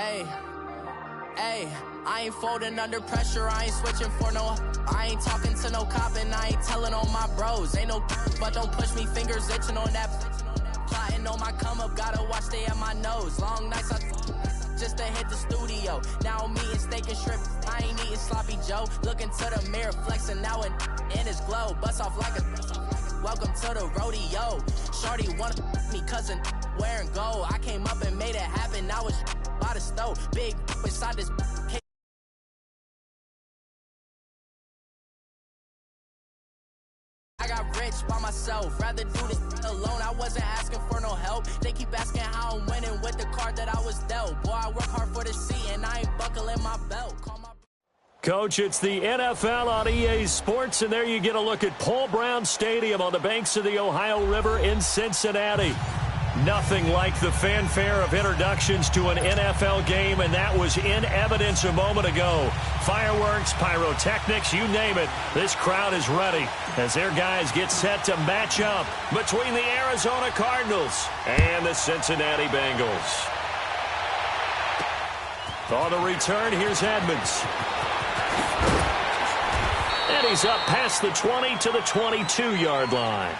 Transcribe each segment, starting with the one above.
Hey, hey, I ain't folding under pressure, I ain't switching for no. I ain't talking to no cop and I ain't telling on my bros. Ain't no but don't push me, fingers itching on that. Plotting on my come up, gotta watch stay at my nose. Long nights I just to hit the studio. Now I'm eating steak and shrimp, I ain't eating sloppy Joe. Looking to the mirror, flexing now and in his glow. Bust off like a welcome to the rodeo. Shorty wanna me cousin wearing gold. I came up and made it happen, now it's by the stove. Big beside this I got rich by myself, rather do this alone. I wasn't asking for no help. They keep asking how I'm winning with the card that I was dealt. Boy, I work hard for the seat and I ain't buckling my belt. Coach, it's the NFL on EA Sports, and there you get a look at Paul Brown Stadium on the banks of the Ohio River in Cincinnati. Nothing like the fanfare of introductions to an NFL game, and that was in evidence a moment ago. Fireworks, pyrotechnics, you name it. This crowd is ready as their guys get set to match up between the Arizona Cardinals and the Cincinnati Bengals. On the return, here's Edmonds. And he's up past the 20 to the 22-yard line.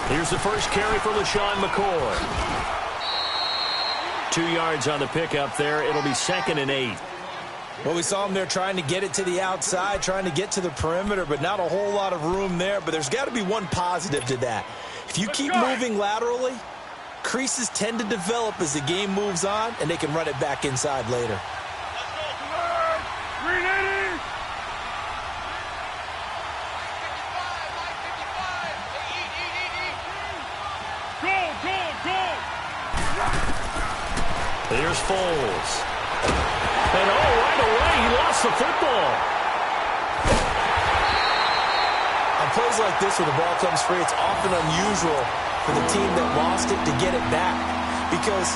Here's the first carry for LaShawn McCoy. 2 yards on the pickup there. It'll be 2nd and 8. Well, we saw him there trying to get it to the outside, trying to get to the perimeter, but not a whole lot of room there. But there's got to be one positive to that. If you keep moving laterally, creases tend to develop as the game moves on, and they can run it back inside later. Here's Foles. And right away, he lost the football. On plays like this where the ball comes free, it's often unusual for the team that lost it to get it back. Because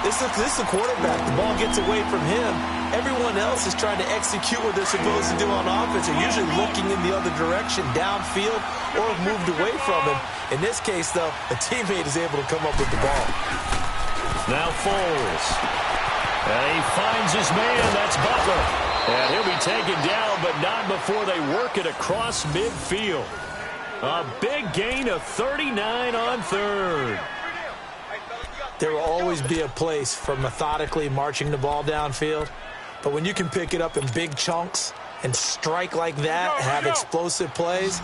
this is the quarterback. The ball gets away from him. Everyone else is trying to execute what they're supposed to do on offense. They're usually looking in the other direction, downfield, or have moved away from him. In this case, though, a teammate is able to come up with the ball. Now Foles. And he finds his man. That's Butler. And he'll be taken down, but not before they work it across midfield. A big gain of 39 on third. There will always be a place for methodically marching the ball downfield. But when you can pick it up in big chunks and strike like that, have explosive plays,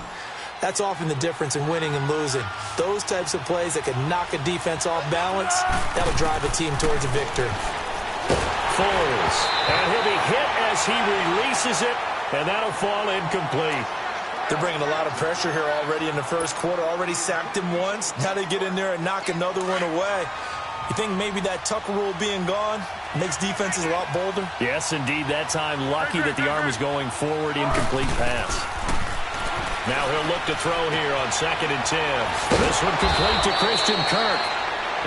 that's often the difference in winning and losing. Those types of plays that can knock a defense off balance, that'll drive a team towards a victory. Foles, and he'll be hit as he releases it, and that'll fall incomplete. They're bringing a lot of pressure here already in the first quarter. Already sacked him once. Now they get in there and knock another one away. You think maybe that Tucker rule being gone makes defenses a lot bolder? Yes, indeed. That time lucky that the arm was going forward. Incomplete pass. Now he'll look to throw here on 2nd and 10. This one complete to Christian Kirk.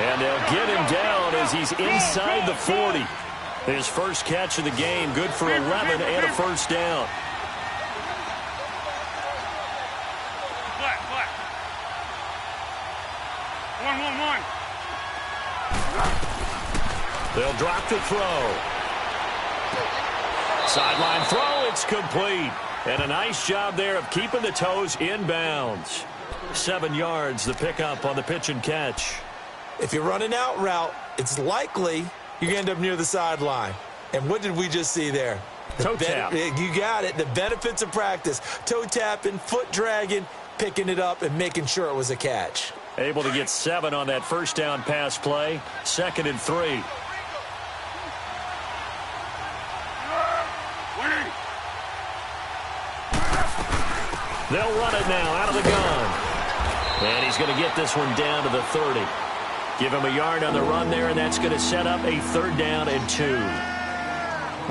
And they'll get him down as he's inside the 40. His first catch of the game, good for 11 and a first down. They'll drop the throw. Sideline throw, it's complete. And a nice job there of keeping the toes in bounds. 7 yards, the pickup on the pitch and catch. If you run an out route, it's likely you're going to end up near the sideline. And what did we just see there? Toe tap. You got it. The benefits of practice. Toe tapping, foot dragging, picking it up, and making sure it was a catch. Able to get 7 on that first down pass play. 2nd and 3. They'll run it now out of the gun. And he's going to get this one down to the 30. Give him a yard on the run there, and that's going to set up a 3rd down and 2.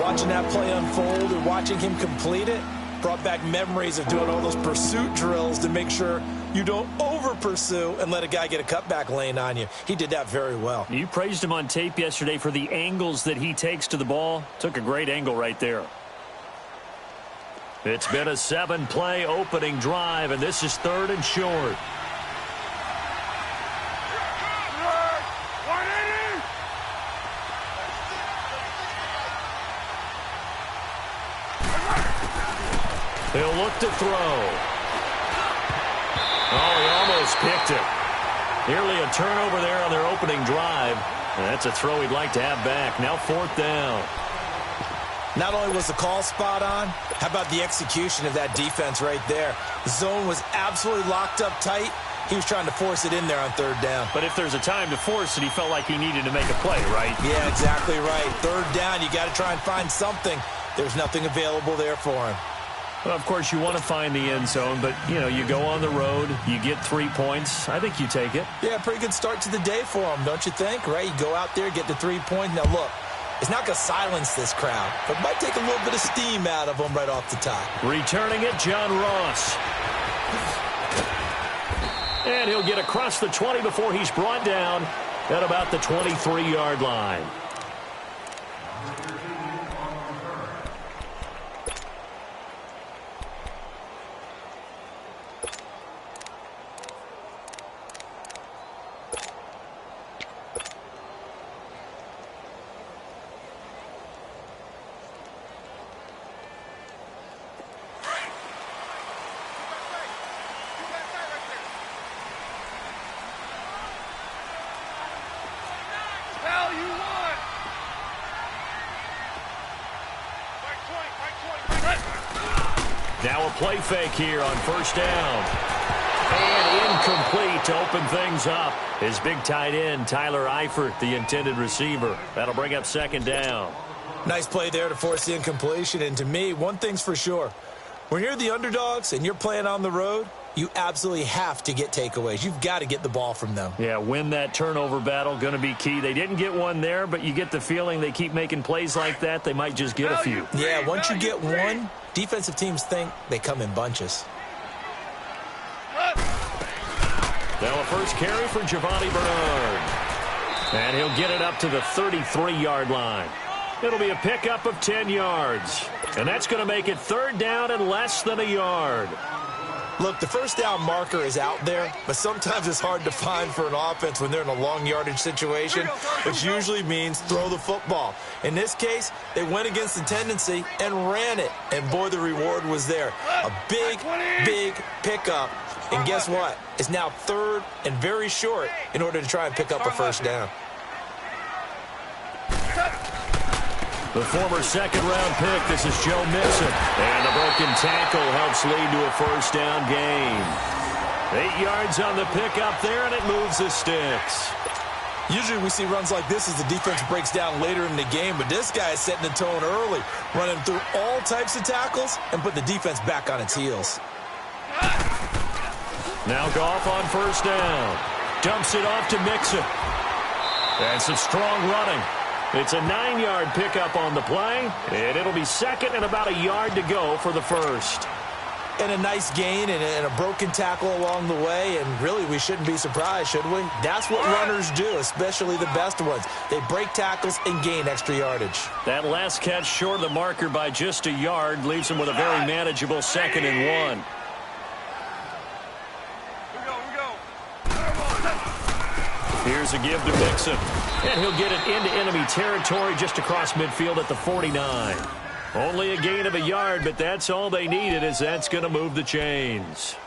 Watching that play unfold and watching him complete it brought back memories of doing all those pursuit drills to make sure you don't over-pursue and let a guy get a cutback lane on you. He did that very well. You praised him on tape yesterday for the angles that he takes to the ball. Took a great angle right there. It's been a 7-play opening drive, and this is 3rd and short. He'll look to throw. Oh, he almost picked it. Nearly a turnover there on their opening drive. And that's a throw he'd like to have back. Now 4th down. Not only was the call spot on, how about the execution of that defense right there? The zone was absolutely locked up tight. He was trying to force it in there on 3rd down. But if there's a time to force it, he felt like he needed to make a play, right? Yeah, exactly right. 3rd down, you got to try and find something. There's nothing available there for him. Well, of course, you want to find the end zone, but, you know, you go on the road, you get 3 points. I think you take it. Yeah, pretty good start to the day for him, don't you think? Right? You go out there, get the 3 points. Now, look, it's not going to silence this crowd, but it might take a little bit of steam out of them right off the top. Returning it, John Ross. And he'll get across the 20 before he's brought down at about the 23-yard line. Now a play fake here on 1st down. And incomplete to open things up. His big tight end, Tyler Eifert, the intended receiver. That'll bring up 2nd down. Nice play there to force the incompletion. And to me, one thing's for sure. When you're the underdogs and you're playing on the road, you absolutely have to get takeaways. You've got to get the ball from them. Yeah, win that turnover battle, going to be key. They didn't get one there, but you get the feeling they keep making plays like that, they might just get a few. Yeah, once you get one, defensive teams think they come in bunches. Now a first carry for Giovanni Bernard. And he'll get it up to the 33-yard line. It'll be a pickup of 10 yards. And that's going to make it 3rd down and less than a yard. Look, the 1st down marker is out there, but sometimes it's hard to find for an offense when they're in a long yardage situation, which usually means throw the football. In this case, they went against the tendency and ran it, and boy, the reward was there. A big, big pickup, and guess what? It's now 3rd and very short in order to try and pick up a 1st down. The former 2nd-round pick, this is Joe Mixon. And the broken tackle helps lead to a 1st down gain. 8 yards on the pickup there, and it moves the sticks. Usually we see runs like this as the defense breaks down later in the game, but this guy is setting the tone early, running through all types of tackles and put the defense back on its heels. Now Goff on 1st down. Dumps it off to Mixon. And some strong running. It's a 9-yard pickup on the play, and it'll be 2nd and about a yard to go for the 1st. And a nice gain and a broken tackle along the way, and really we shouldn't be surprised, should we? That's what runners do, especially the best ones. They break tackles and gain extra yardage. That last catch short of the marker by just a yard leaves him with a very manageable 2nd and 1. Here's a give to Mixon. And he'll get it into enemy territory just across midfield at the 49. Only a gain of a yard, but that's all they needed, as that's going to move the chains.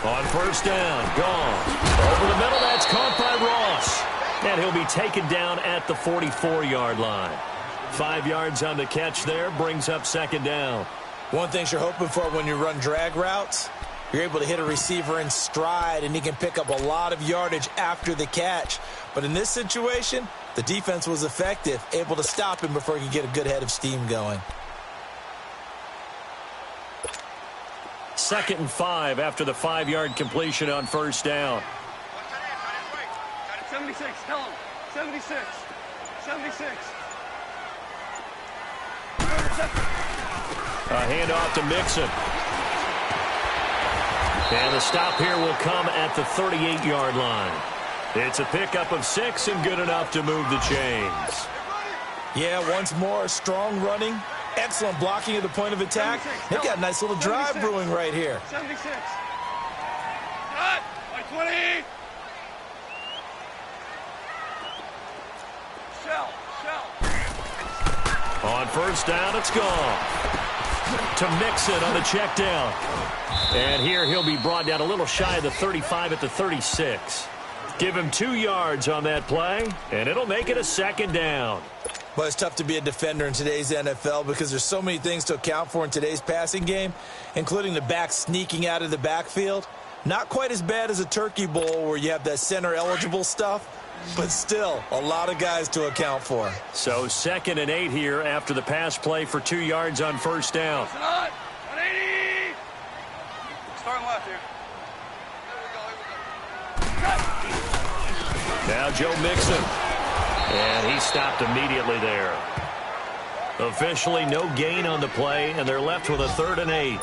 On first down, gone. Over the middle, that's caught by Ross. And he'll be taken down at the 44-yard line. 5 yards on the catch there, brings up second down. One thing you're hoping for when you run drag routes, you're able to hit a receiver in stride, and he can pick up a lot of yardage after the catch. But in this situation, the defense was effective, able to stop him before he could get a good head of steam going. 2nd and 5 after the 5-yard completion on first down. 76, tell him. 76. 76. A handoff to Mixon. And the stop here will come at the 38-yard line. It's a pickup of 6 and good enough to move the chains. Yeah, once more, strong running. Excellent blocking at the point of attack. They've got a nice little drive brewing right here. 76. Cut. 20. Shell. On first down, it's gone. To Mixon on the check down. And here he'll be brought down a little shy of the 35 at the 36. Give him 2 yards on that play, and it'll make it a second down. Well, it's tough to be a defender in today's NFL because there's so many things to account for in today's passing game, including the back sneaking out of the backfield. Not quite as bad as a turkey bowl where you have that center-eligible stuff, but still a lot of guys to account for. So 2nd and 8 here after the pass play for 2 yards on first down. 180. Starting left here. Now Joe Mixon. And he stopped immediately there. Officially no gain on the play, and they're left with a 3rd and 8.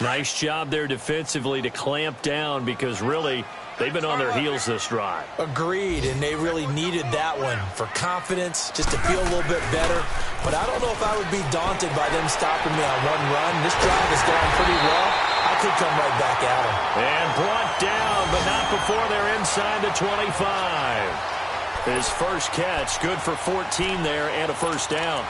Nice job there defensively to clamp down because really they've been on their heels this drive. Agreed, and they really needed that one for confidence, just to feel a little bit better. But I don't know if I would be daunted by them stopping me on one run. This drive is going pretty well. I could come right back at them. And brought down, but not before they're inside the 25. His first catch, good for 14 there and a first down.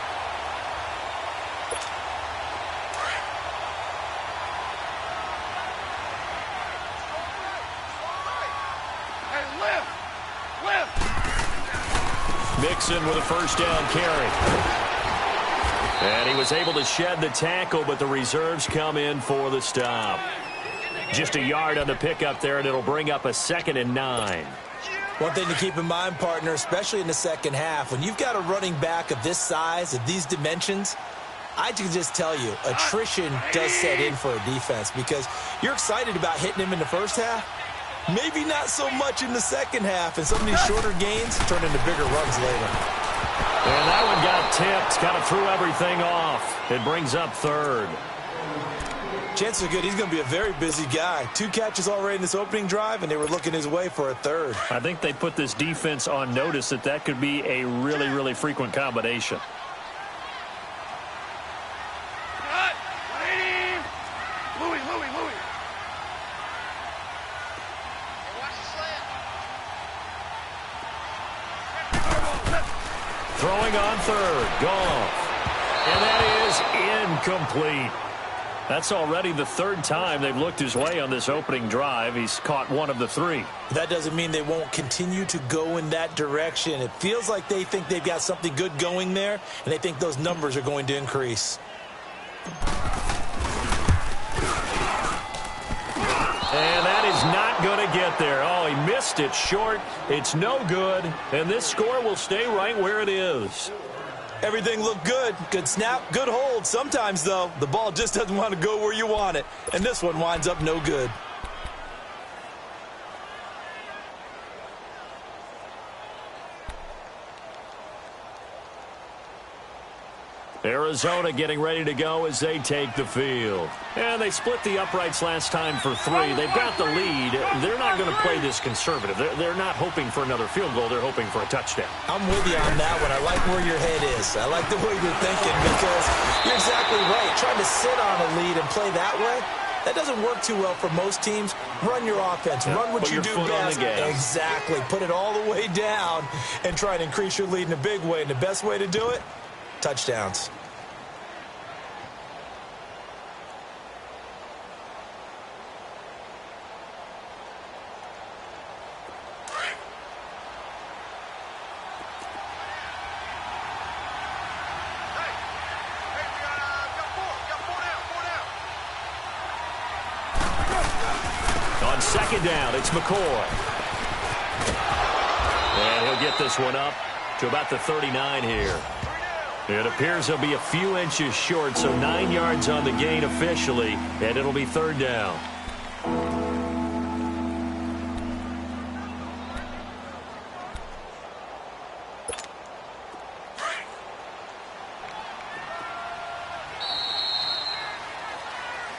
Mixon with a first down carry. And he was able to shed the tackle, but the reserves come in for the stop. Just a yard on the pickup there, and it'll bring up a 2nd and 9. One thing to keep in mind, partner, especially in the second half, when you've got a running back of this size, of these dimensions, I can just tell you, attrition does set in for a defense because you're excited about hitting him in the first half. Maybe not so much in the second half, and some of these shorter gains turn into bigger runs later. And that one got tipped, kind of threw everything off. It brings up 3rd. Chances are good he's going to be a very busy guy. 2 catches already in this opening drive, and they were looking his way for a 3rd. I think they put this defense on notice that could be a really, really frequent combination. Throwing on 3rd, gone. And that is incomplete. That's already the 3rd time they've looked his way on this opening drive. He's caught 1 of the 3. That doesn't mean they won't continue to go in that direction. It feels like they think they've got something good going there, and they think those numbers are going to increase. And that is not going to get there. Oh, he missed it short. It's no good, and this score will stay right where it is. Everything looked good. Good snap, good hold. Sometimes, though, the ball just doesn't want to go where you want it. And this one winds up no good. Arizona getting ready to go as they take the field. And they split the uprights last time for 3. They've got the lead. They're not going to play this conservative. They're not hoping for another field goal. They're hoping for a touchdown. I'm with you on that one. I like where your head is. I like the way you're thinking because you're exactly right. Trying to sit on a lead and play that way, that doesn't work too well for most teams. Run your offense. Run what you do best. Exactly. Put it all the way down and try and increase your lead in a big way. And the best way to do it, touchdowns. on second down, it's McCoy. And he'll get this one up to about the 39 here. It appears he'll be a few inches short, so 9 yards on the gain officially, and it'll be third down.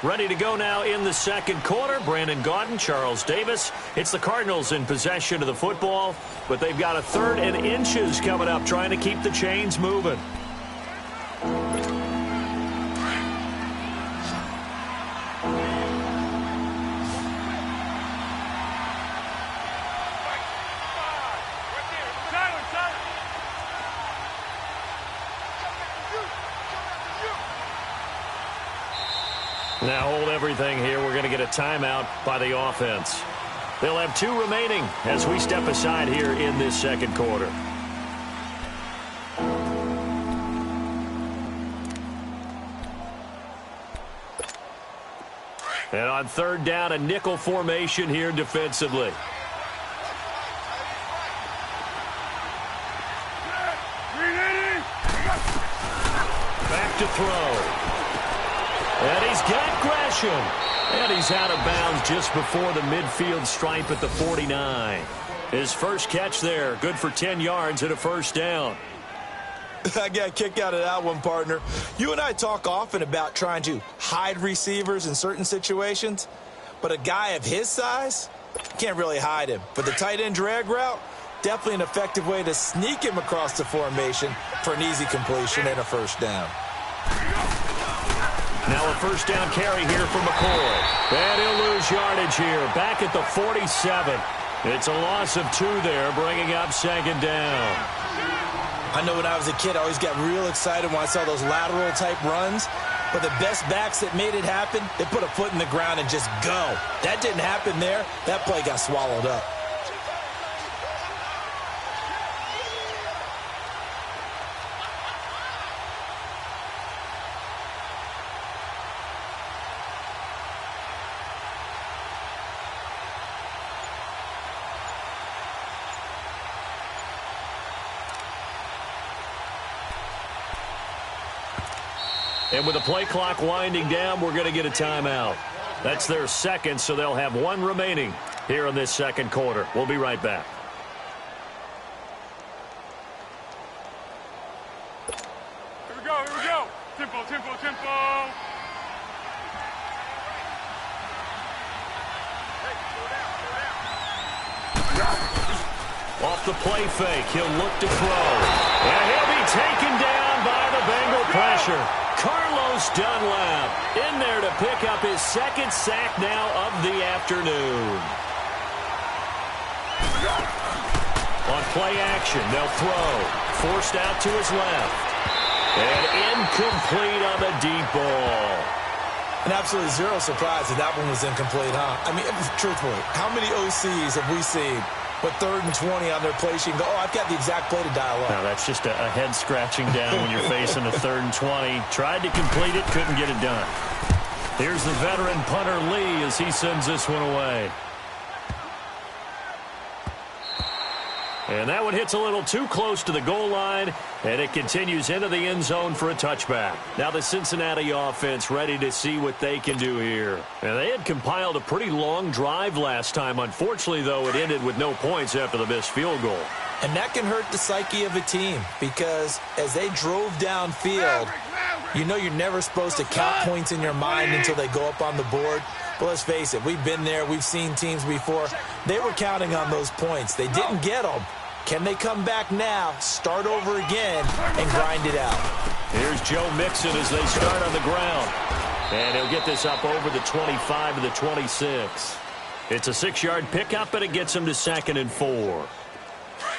Ready to go now in the second quarter. Brandon Gaudin, Charles Davis. It's the Cardinals in possession of the football, but they've got a third and inches coming up, trying to keep the chains moving. Now hold everything here. We're going to get a timeout by the offense. They'll have 2 remaining as we step aside here in this second quarter. And on third down, a nickel formation here defensively. Back to throw. And he's got Gresham. And he's out of bounds just before the midfield stripe at the 49. His first catch there, good for 10 yards and a first down. I got a kick out of that one, partner. You and I talk often about trying to hide receivers in certain situations, but a guy of his size can't really hide him. But the tight end drag route, definitely an effective way to sneak him across the formation for an easy completion and a first down. Now a first down carry here for McCoy. And he'll lose yardage here. Back at the 47. It's a loss of 2 there, bringing up second down. I know when I was a kid, I always got real excited when I saw those lateral-type runs. But the best backs that made it happen, they put a foot in the ground and just go. That didn't happen there. That play got swallowed up. And with the play clock winding down, we're going to get a timeout. That's their second, so they'll have 1 remaining here in this second quarter. We'll be right back. Here we go, here we go. Tempo, tempo, tempo. Hey, slow down. Off the play fake, he'll look to throw. And he'll be taken down by the Bengal pressure. Carlos Dunlap in there to pick up his second sack now of the afternoon. On play action, they'll throw. Forced out to his left. And incomplete on the deep ball. And absolutely zero surprise that one was incomplete, huh? I mean, truthfully, how many OCs have we seen with 3rd and 20 on their play sheet and go, oh, I've got the exact play to dial up? Now, that's just a head scratching down when you're facing a 3rd and 20. Tried to complete it, couldn't get it done. Here's the veteran punter Lee as he sends this one away. And that one hits a little too close to the goal line, and it continues into the end zone for a touchback. Now the Cincinnati offense ready to see what they can do here. And they had compiled a pretty long drive last time. Unfortunately, though, it ended with no points after the missed field goal. And that can hurt the psyche of a team because as they drove downfield, you know you're never supposed to count points in your mind until they go up on the board. But let's face it, we've been there. We've seen teams before. They were counting on those points. They didn't get them. Can they come back now, start over again, and grind it out? Here's Joe Mixon as they start on the ground. And he'll get this up over the 25 to the 26. It's a 6-yard pickup, and it gets him to 2nd and 4.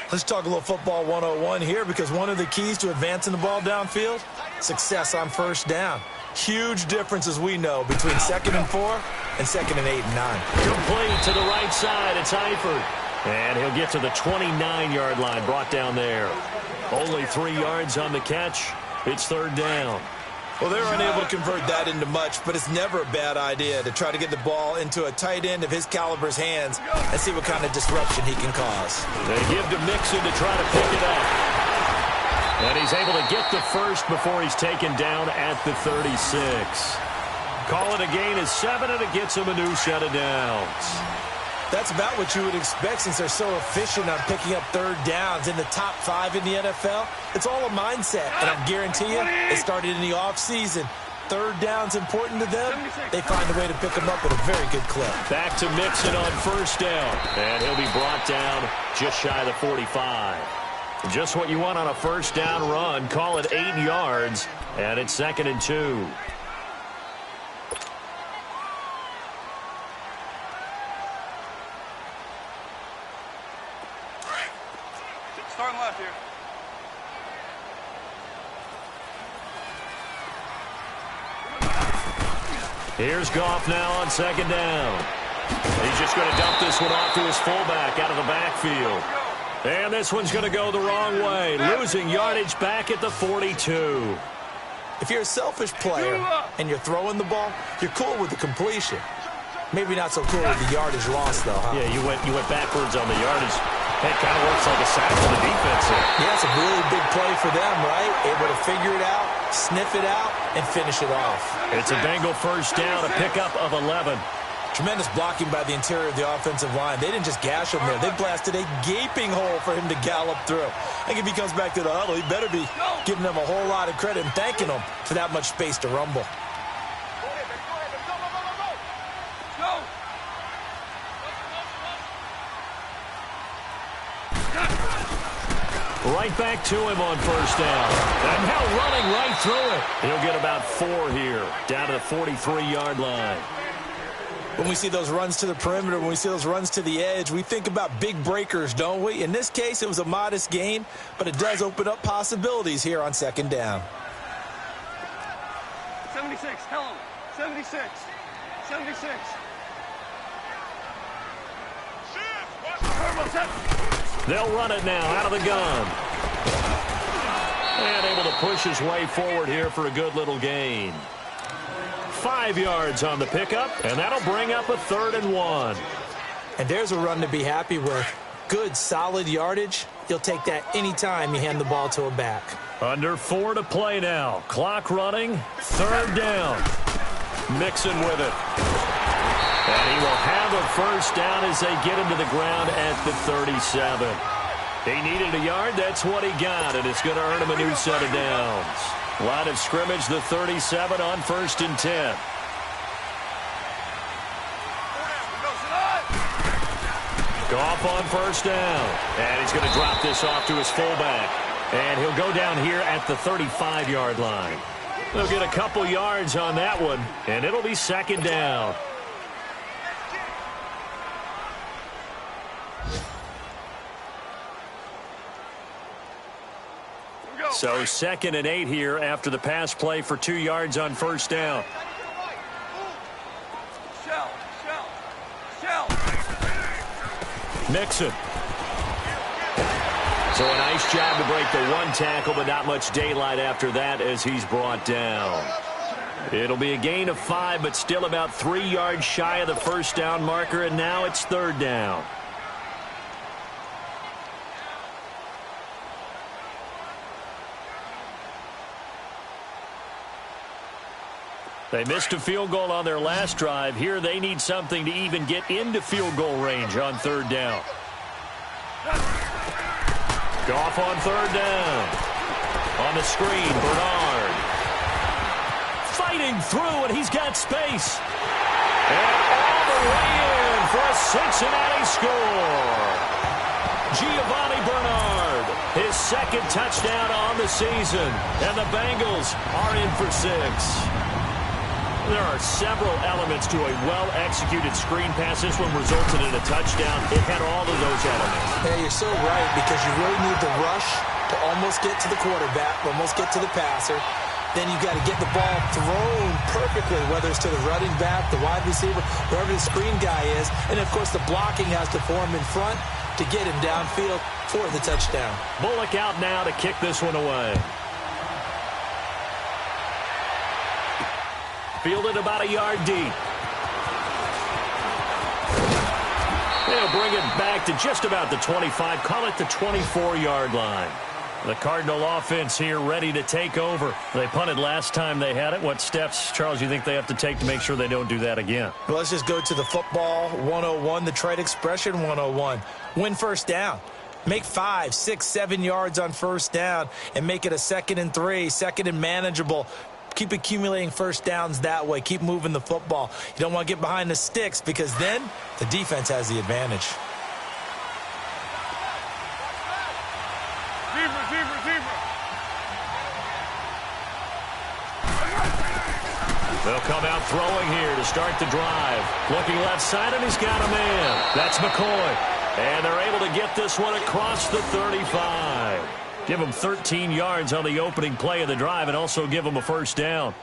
Let's talk a little football 101 here because one of the keys to advancing the ball downfield, success on first down. Huge difference, as we know, between 2nd and 4 and 2nd and 8 and 9. Complete to the right side. It's Eifert. And he'll get to the 29-yard line, brought down there. Only 3 yards on the catch. It's 3rd down. Well, they were unable to convert that into much, but it's never a bad idea to try to get the ball into a tight end of his caliber's hands and see what kind of disruption he can cause. They give to Mixon to try to pick it up. And he's able to get the first before he's taken down at the 36. Call it a gain of 7, and it gets him a new set of downs. That's about what you would expect since they're so efficient on picking up third downs in the top 5 in the NFL. It's all a mindset, and I guarantee you, it started in the offseason. Third down's important to them. They find a way to pick them up at a very good clip. Back to Mixon on first down, and he'll be brought down just shy of the 45. Just what you want on a first down run. Call it 8 yards, and it's 2nd and 2. Starting left here. Here's Goff now on 2nd down. He's just going to dump this one off to his fullback out of the backfield. And this one's going to go the wrong way, losing yardage back at the 42. If you're a selfish player and you're throwing the ball, you're cool with the completion. Maybe not so cool with the yardage loss, though, huh? Yeah, you went backwards on the yardage. It kind of works like a sack for the defense here. Yeah, it's a really big play for them, right? Able to figure it out, sniff it out, and finish it off. It's a Bengal first down, a pickup of 11. Tremendous blocking by the interior of the offensive line. They didn't just gash him there. They blasted a gaping hole for him to gallop through. I think if he comes back to the huddle, he better be giving them a whole lot of credit and thanking them for that much space to rumble. Right back to him on first down. And now running right through it. He'll get about 4 here, down to the 43-yard line. When we see those runs to the perimeter, when we see those runs to the edge, we think about big breakers, don't we? In this case, it was a modest gain, but it does open up possibilities here on 2nd down. 76, tell him. 76. 76. They'll run it now out of the gun. And able to push his way forward here for a good little gain. 5 yards on the pickup, and that'll bring up a 3rd and 1. And there's a run to be happy with. Good, solid yardage. You'll take that anytime you hand the ball to a back. Under 4 to play now. Clock running. 3rd down. Mixon with it. And he will have a first down as they get him to the ground at the 37. He needed a yard. That's what he got, and it's going to earn him a new set of downs. Line of scrimmage, the 37 on 1st and 10. Goff on first down. And he's going to drop this off to his fullback. And he'll go down here at the 35-yard line. They'll get a couple yards on that one, and it'll be 2nd down. So 2nd and 8 here after the pass play for 2 yards on first down. Mixon. So a nice job to break the 1 tackle, but not much daylight after that as he's brought down. It'll be a gain of 5, but still about 3 yards shy of the first down marker, and now it's 3rd down. They missed a field goal on their last drive. Here they need something to even get into field goal range on 3rd down. Goff on 3rd down. On the screen, Bernard. Fighting through, and he's got space. And all the way in for a Cincinnati score. Giovanni Bernard, his 2nd touchdown on the season. And the Bengals are in for 6. There are several elements to a well-executed screen pass. This one resulted in a touchdown. It had all of those elements. Yeah, you're so right, because you really need the rush to almost get to the quarterback, almost get to the passer. Then you've got to get the ball thrown perfectly, whether it's to the running back, the wide receiver, wherever the screen guy is. And, of course, the blocking has to form in front to get him downfield for the touchdown. Bullock out now to kick this one away. fielded about a yard deep. They'll bring it back to just about the 25, call it the 24-yard line. The Cardinal offense here ready to take over. They punted last time they had it. What steps, Charles, you think they have to take to make sure they don't do that again? Well, let's just go to the football 101, the trade expression 101. Win first down. Make 5, 6, 7 yards on first down and make it a 2nd and 3, 2nd and manageable. Keep accumulating first downs that way. Keep moving the football. You don't want to get behind the sticks because then the defense has the advantage. They'll come out throwing here to start the drive. Looking left side, and he's got a man. That's McCoy. And they're able to get this one across the 35. Give them 13 yards on the opening play of the drive and also give them a first down.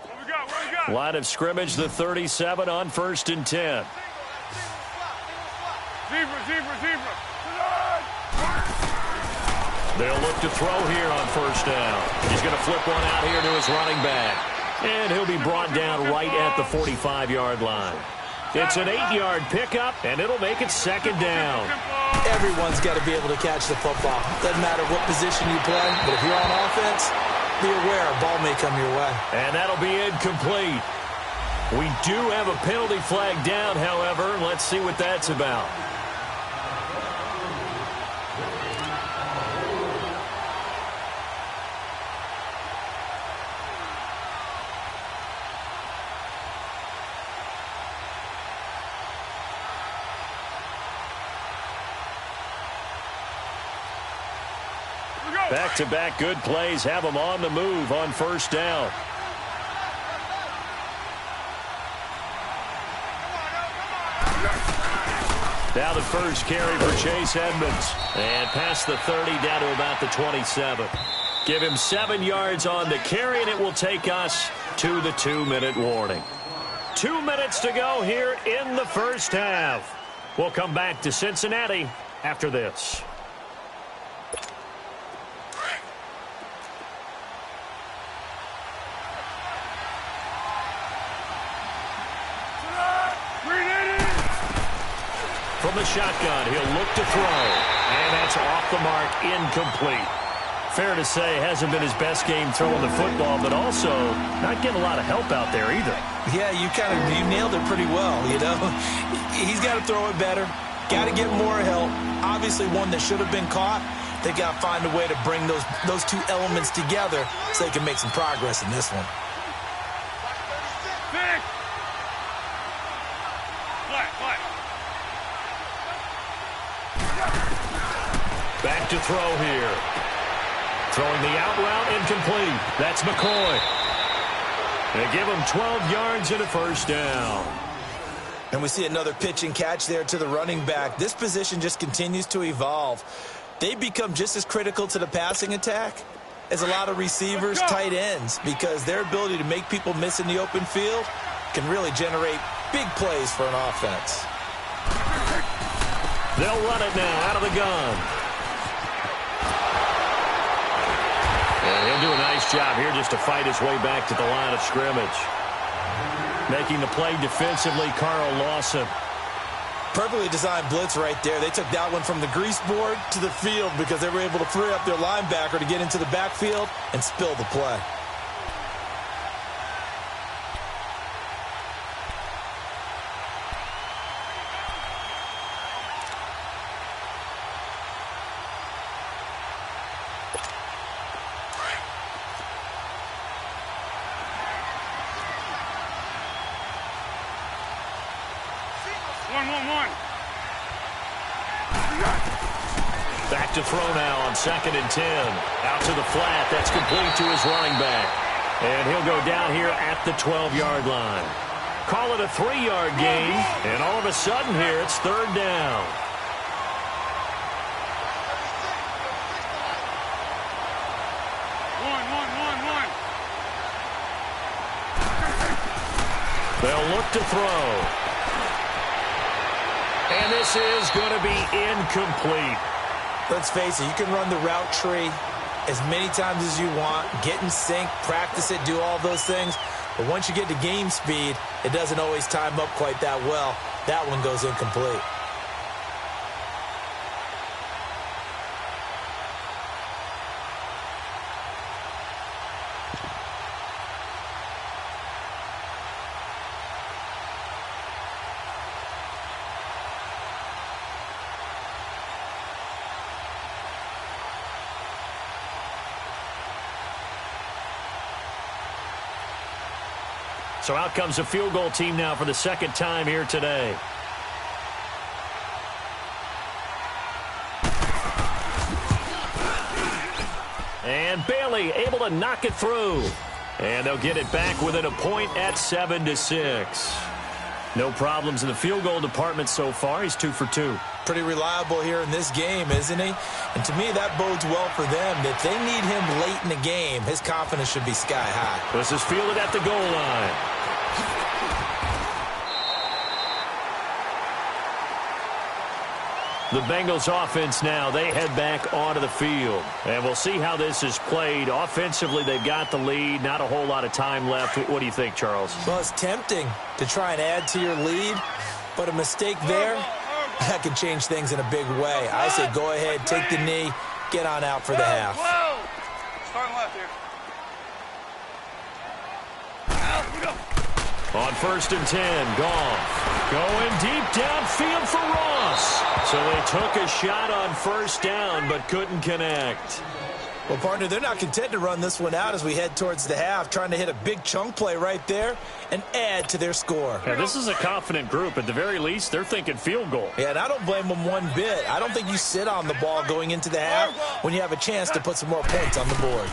What we got? Line of scrimmage, the 37 on 1st and 10. Zebra. They'll look to throw here on first down. He's going to flip one out here to his running back. And he'll be brought down right at the 45-yard line. It's an 8-yard pickup, and it'll make it 2nd down. Everyone's got to be able to catch the football. Doesn't matter what position you play, but if you're on offense, be aware a ball may come your way. And that'll be incomplete. We do have a penalty flag down, however. Let's see what that's about. Back-to-back good plays have them on the move on first down. Now the first carry for Chase Edmonds. And past the 30 down to about the 27. Give him 7 yards on the carry, and it will take us to the 2-minute warning. 2 minutes to go here in the first half. We'll come back to Cincinnati after this. From the shotgun, he'll look to throw. And that's off the mark, incomplete. Fair to say, hasn't been his best game throwing the football, but also not getting a lot of help out there either. Yeah, you nailed it pretty well, you know. He's got to throw it better. Got to get more help. Obviously one that should have been caught. They got to find a way to bring those two elements together so they can make some progress in this one. Back to throw here. Throwing the out route, incomplete. That's McCoy. They give him 12 yards and a first down. And we see another pitch and catch there to the running back. This position just continues to evolve. They become just as critical to the passing attack as a lot of receivers, tight ends, because their ability to make people miss in the open field can really generate big plays for an offense. They'll run it now out of the gun. And he'll do a nice job here just to fight his way back to the line of scrimmage. Making the play defensively, Carl Lawson. Perfectly designed blitz right there. They took that one from the grease board to the field because they were able to free up their linebacker to get into the backfield and spill the play. Back to throw now on 2nd and 10. Out to the flat. That's complete to his running back. And he'll go down here at the 12-yard line. Call it a 3-yard gain. And all of a sudden here, it's 3rd down. They'll look to throw. And this is going to be incomplete. Let's face it, you can run the route tree as many times as you want, get in sync, practice it, do all those things. But once you get to game speed, it doesn't always time up quite that well. That one goes incomplete. So out comes the field goal team now for the second time here today. And Bailey able to knock it through. And they'll get it back within a point at 7-6. No problems in the field goal department so far. He's 2 for 2. Pretty reliable here in this game, isn't he? And to me, that bodes well for them. If they need him late in the game, his confidence should be sky high. This is fielded at the goal line. The Bengals offense now, they head back onto the field. And we'll see how this is played. Offensively, they've got the lead. Not a whole lot of time left. What do you think, Charles? Well, it's tempting to try and add to your lead, but a mistake there, that can change things in a big way. I say go ahead, take the knee, get on out for the half. Starting left here. On 1st and 10, Goff going deep downfield for Ross. So they took a shot on first down, but couldn't connect. Well, partner, they're not content to run this one out as we head towards the half, trying to hit a big chunk play right there and add to their score. Yeah, this is a confident group. At the very least, they're thinking field goal. Yeah, and I don't blame them one bit. I don't think you sit on the ball going into the half when you have a chance to put some more points on the board.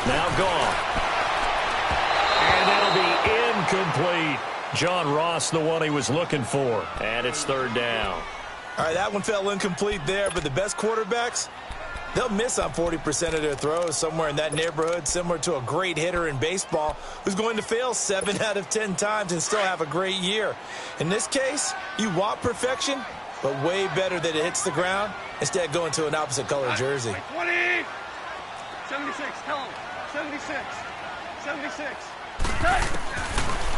Now Goff. And that'll be incomplete. John Ross, the one he was looking for. And it's 3rd down. All right, that one fell incomplete there, but the best quarterbacks, they'll miss on 40% of their throws, somewhere in that neighborhood, similar to a great hitter in baseball who's going to fail 7 out of 10 times and still have a great year. In this case, you want perfection, but way better that it hits the ground instead of going to an opposite color jersey. 20, 76, tell him, 76, 76.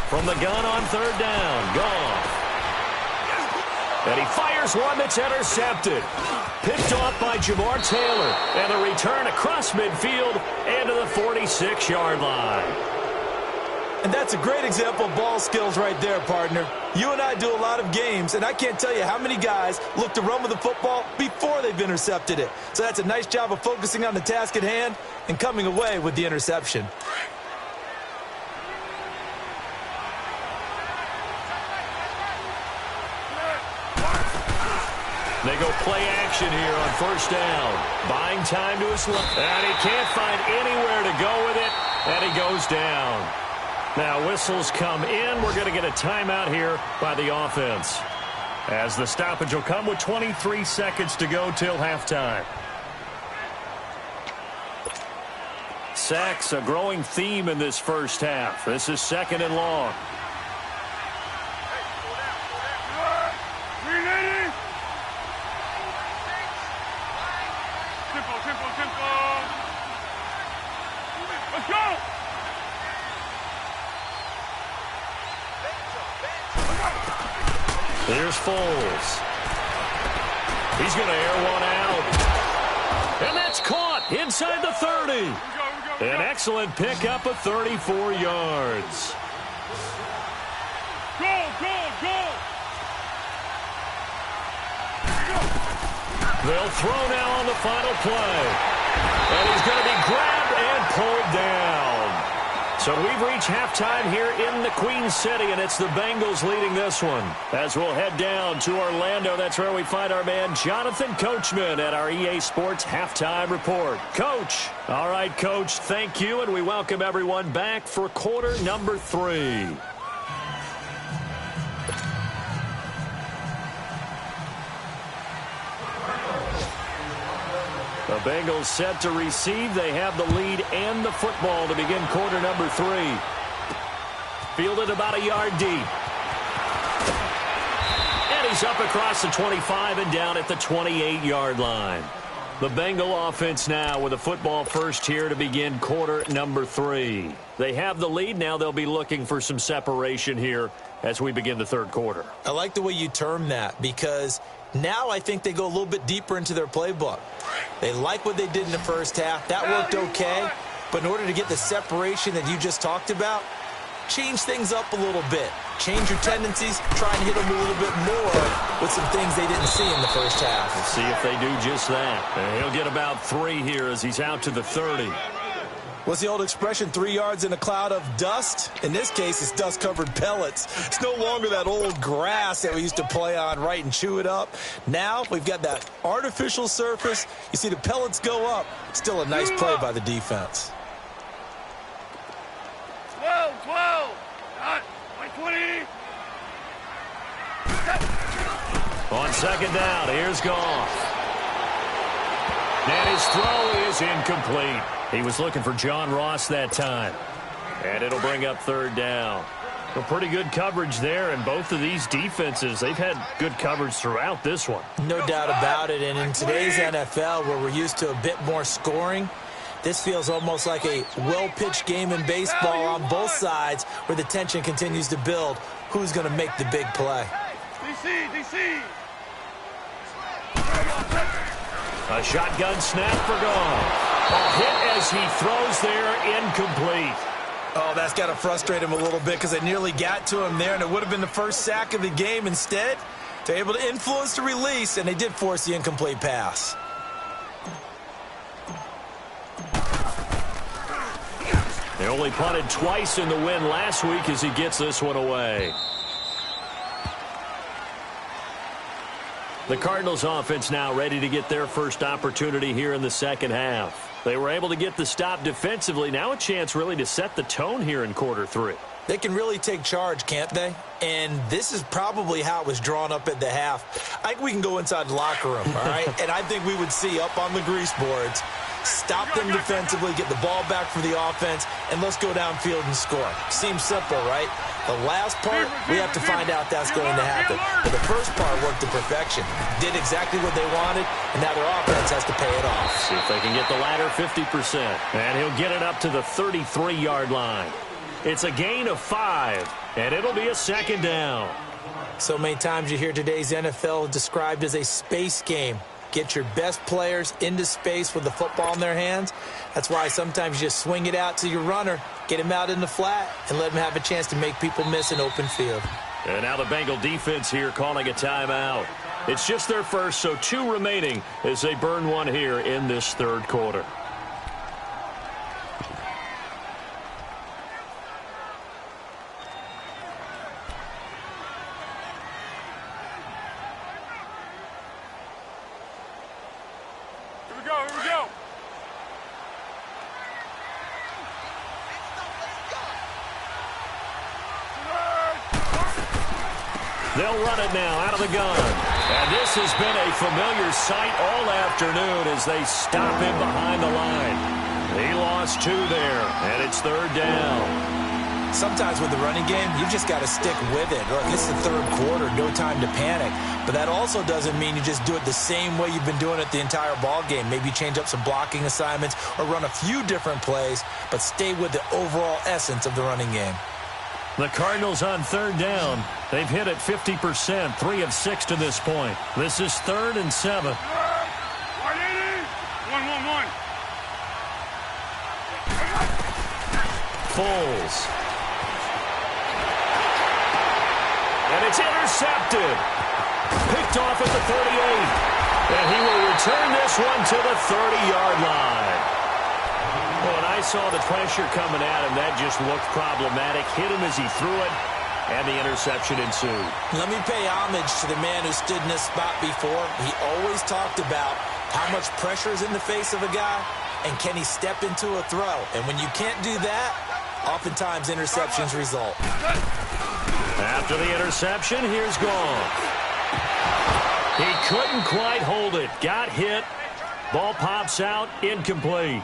From the gun on 3rd down, Goff. And he fires one that's intercepted. Picked off by Jamar Taylor. And the return across midfield and to the 46-yard line. And that's a great example of ball skills right there, partner. You and I do a lot of games, and I can't tell you how many guys look to run with the football before they've intercepted it. So that's a nice job of focusing on the task at hand and coming away with the interception. They go play action here on 1st down. Buying time to his left. And he can't find anywhere to go with it. And he goes down. Now whistles come in. We're going to get a timeout here by the offense. As the stoppage will come with 23 seconds to go till halftime. Sacks, a growing theme in this first half. This is 2nd and long. Here's Foles. He's going to air one out. And that's caught inside the 30. An excellent pickup of 34 yards. Go, go, go. They'll throw now on the final play. And he's going to be grabbed and pulled down. So we've reached halftime here in the Queen City, and it's the Bengals leading this one. As we'll head down to Orlando, that's where we find our man Jonathan Coachman at our EA Sports Halftime Report. Coach. All right, Coach, thank you, and we welcome everyone back for quarter number 3. The Bengals set to receive. They have the lead and the football to begin quarter number 3. Fielded about a yard deep. And he's up across the 25 and down at the 28-yard line. The Bengal offense now with a football first here to begin quarter number 3. They have the lead. Now they'll be looking for some separation here as we begin the third quarter. I like the way you term that, because now I think they go a little bit deeper into their playbook. They like what they did in the first half. That worked okay. But in order to get the separation that you just talked about, change things up a little bit. Change your tendencies, try and hit them a little bit more with some things they didn't see in the first half. We'll see if they do just that. And he'll get about 3 here as he's out to the 30. What's the old expression, 3 yards in a cloud of dust? In this case, it's dust-covered pellets. It's no longer that old grass that we used to play on, right, and chew it up. Now we've got that artificial surface. You see the pellets go up. Still a nice play by the defense. 12. 20. On second down, here's Goff. And his throw is incomplete. He was looking for John Ross that time. And it'll bring up third down. Well, pretty good coverage there, and both of these defenses, they've had good coverage throughout this one. No doubt about it, and in today's NFL, where we're used to a bit more scoring, this feels almost like a well-pitched game in baseball on both sides where the tension continues to build. Who's going to make the big play? DC. A shotgun snap for Goff. A hit as he throws there, incomplete. Oh, that's got to frustrate him a little bit because they nearly got to him there, and it would have been the first sack of the game. Instead, they're able to influence the release, and they did force the incomplete pass. They only punted twice in the win last week as he gets this one away. The Cardinals offense now ready to get their first opportunity here in the second half. They were able to get the stop defensively. Now a chance really to set the tone here in quarter 3. They can really take charge, can't they? And this is probably how it was drawn up at the half. I think we can go inside the locker room, all right? And I think we would see up on the grease boards, stop them defensively, get the ball back for the offense, and let's go downfield and score. Seems simple, right? The last part, we have to find out that's going to happen. But the first part worked to perfection. Did exactly what they wanted, and now their offense has to pay it off. See if they can get the latter 50%. And he'll get it up to the 33-yard line. It's a gain of 5, and it'll be a second down. So many times you hear today's NFL described as a space game. Get your best players into space with the football in their hands. That's why sometimes you just swing it out to your runner, get him out in the flat, and let him have a chance to make people miss an open field. And now the Bengal defense here calling a timeout. It's just their first, so 2 remaining as they burn one here in this third quarter. Here we go. They'll run it now out of the gun. And this has been a familiar sight all afternoon as they stop him behind the line. He lost 2 there, and it's third down. Sometimes with the running game, you've just got to stick with it. Look, it's the third quarter, no time to panic. But that also doesn't mean you just do it the same way you've been doing it the entire ball game. Maybe change up some blocking assignments or run a few different plays, but stay with the overall essence of the running game. The Cardinals on third down. They've hit it 50%, 3 of 6 to this point. This is 3rd and 7. 180. 1. Foles. And it's intercepted. Picked off at the 38. And he will return this one to the 30-yard line. When I saw the pressure coming at him, that just looked problematic. Hit him as he threw it, and the interception ensued. Let me pay homage to the man who stood in this spot before. He always talked about how much pressure is in the face of a guy, and can he step into a throw. And when you can't do that, oftentimes interceptions result. After the interception, here's Goff. He couldn't quite hold it. Got hit. Ball pops out, incomplete.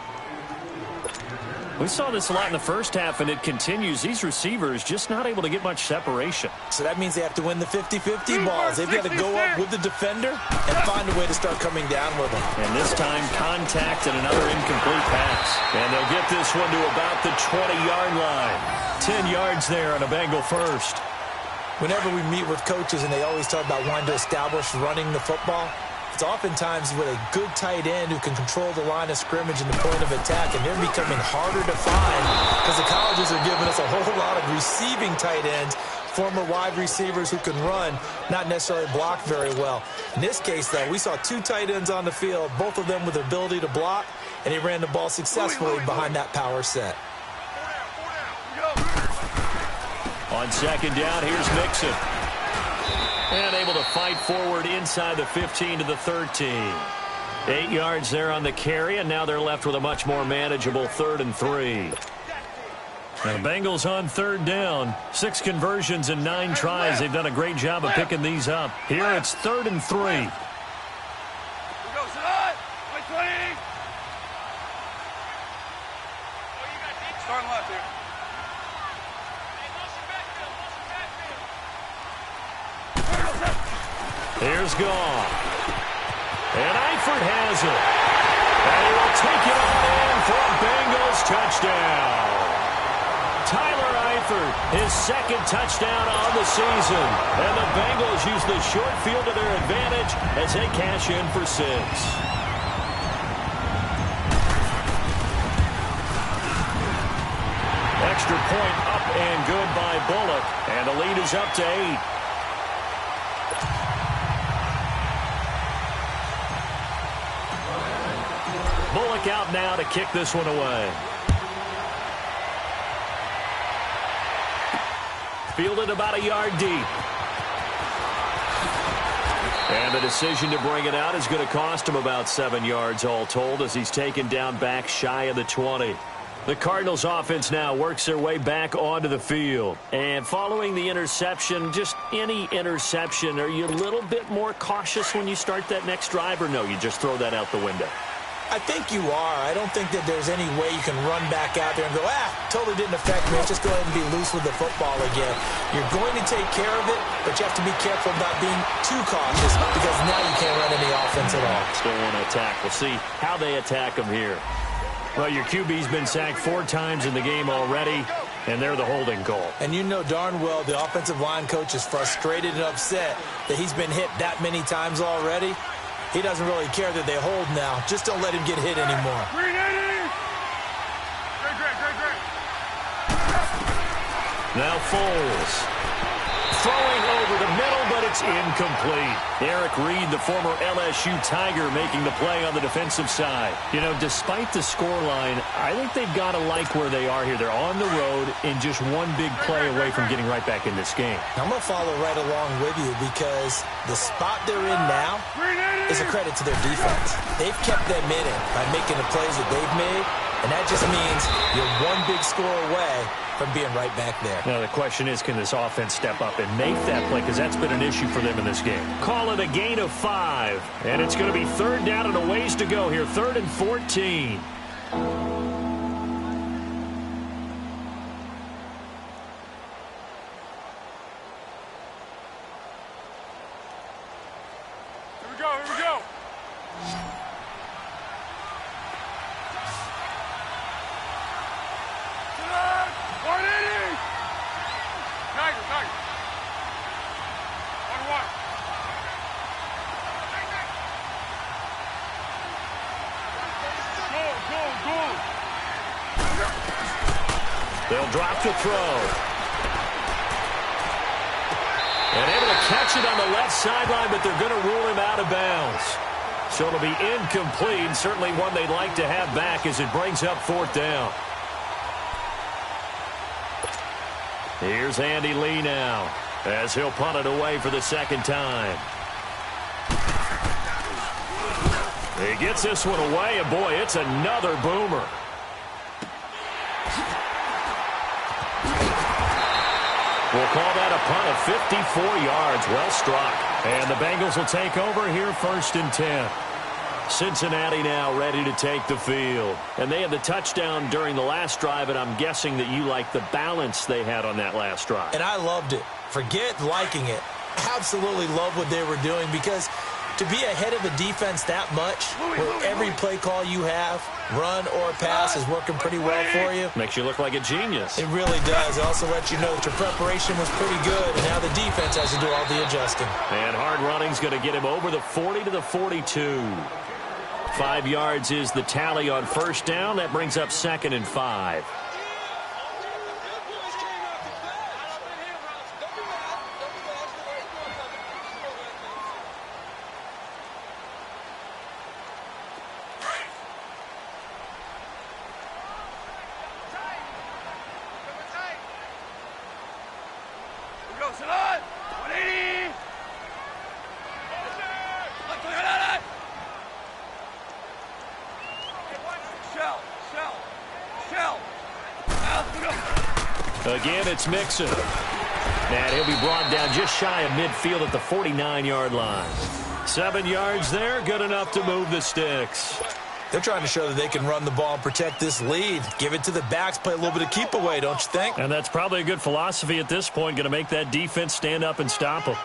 We saw this a lot in the first half, and it continues. These receivers just not able to get much separation. So that means they have to win the 50-50 balls. They've got to go up with the defender and find a way to start coming down with them. And this time, contact and another incomplete pass. And they'll get this one to about the 20-yard line. 10 yards there on a Bengal first. Whenever we meet with coaches and they always talk about wanting to establish running the football, it's oftentimes with a good tight end who can control the line of scrimmage and the point of attack, and they're becoming harder to find because the colleges are giving us a whole lot of receiving tight ends, former wide receivers who can run, not necessarily block very well. In this case, though, we saw 2 tight ends on the field, both of them with the ability to block, and he ran the ball successfully behind that power set. On second down, here's Mixon. And able to fight forward inside the 15 to the 13. 8 yards there on the carry, and now they're left with a much more manageable 3rd and 3. Now the Bengals on 3rd down. 6 conversions and 9 tries. They've done a great job of picking these up. Here it's 3rd and 3. Starting left here. Here's Goff. And Eifert has it. And he will take it on in for a Bengals touchdown. Tyler Eifert, his 2nd touchdown on the season. And the Bengals use the short field to their advantage as they cash in for 6. Extra point up and good by Bullock. And the lead is up to 8. Bullock out now to kick this one away. Fielded about a yard deep. And the decision to bring it out is going to cost him about 7 yards all told as he's taken down back shy of the 20. The Cardinals offense now works their way back onto the field. And following the interception, just any interception, are you a little bit more cautious when you start that next drive, or no, you just throw that out the window? I think you are. I don't think that there's any way you can run back out there and go, totally didn't affect me. Just go ahead and be loose with the football again. You're going to take care of it, but you have to be careful about being too cautious because now you can't run any offense at all. Still want to attack. We'll see how they attack them here. Well, your QB's been sacked 4 times in the game already, and they're the holding call. And you know darn well the offensive line coach is frustrated and upset that he's been hit that many times already. He doesn't really care that they hold now. Just don't let him get hit anymore. Great. Now Foles. Throwing over the middle, but it's incomplete. Eric Reed, the former LSU Tiger, making the play on the defensive side. You know, despite the scoreline, I think they've got to like where they are here. They're on the road and just one big play away from getting right back in this game. I'm going to follow right along with you because the spot they're in now is a credit to their defense. They've kept them in it by making the plays that they've made, and that just means you're one big score away from being right back there. Now the question is, can this offense step up and make that play? Because that's been an issue for them in this game. Call it a gain of 5. And it's going to be 3rd down and a ways to go here. 3rd and 14. Here we go. Tiger. 1-1. Go. They'll drop to throw. And able to catch it on the left sideline, but they're going to rule him out of bounds. So it'll be incomplete, certainly one they'd like to have back as it brings up 4th down. Here's Andy Lee now as he'll punt it away for the 2nd time. He gets this one away, and boy, it's another boomer. We'll call that a punt of 54 yards. Well struck. And the Bengals will take over here 1st and 10. Cincinnati now ready to take the field. And they had the touchdown during the last drive, and I'm guessing that you like the balance they had on that last drive. And I loved it. Forget liking it. Absolutely love what they were doing, because to be ahead of a defense that much, where every play call you have, run or pass, is working pretty well for you. Makes you look like a genius. It really does. It also lets you know that your preparation was pretty good, and now the defense has to do all the adjusting. And hard running's going to get him over the 40 to the 42. 5 yards is the tally on first down. That brings up 2nd and 5. Again, it's Mixon. And he'll be brought down just shy of midfield at the 49-yard line. 7 yards there, good enough to move the sticks. They're trying to show that they can run the ball and protect this lead. Give it to the backs, play a little bit of keep away, don't you think? And that's probably a good philosophy at this point, going to make that defense stand up and stop them.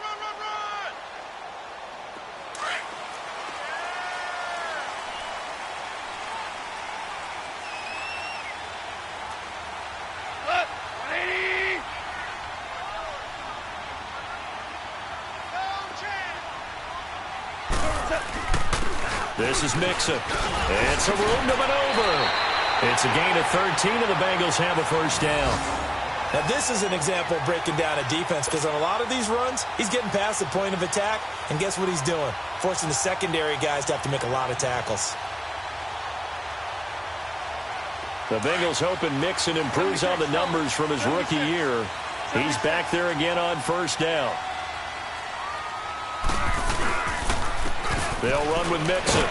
This is Mixon. It's a room to maneuver. It's a gain of 13, and the Bengals have a first down. Now, this is an example of breaking down a defense, because on a lot of these runs, he's getting past the point of attack, and guess what he's doing? Forcing the secondary guys to have to make a lot of tackles. The Bengals hoping Mixon improves on the numbers from his rookie year. He's back there again on first down. They'll run with Mixon.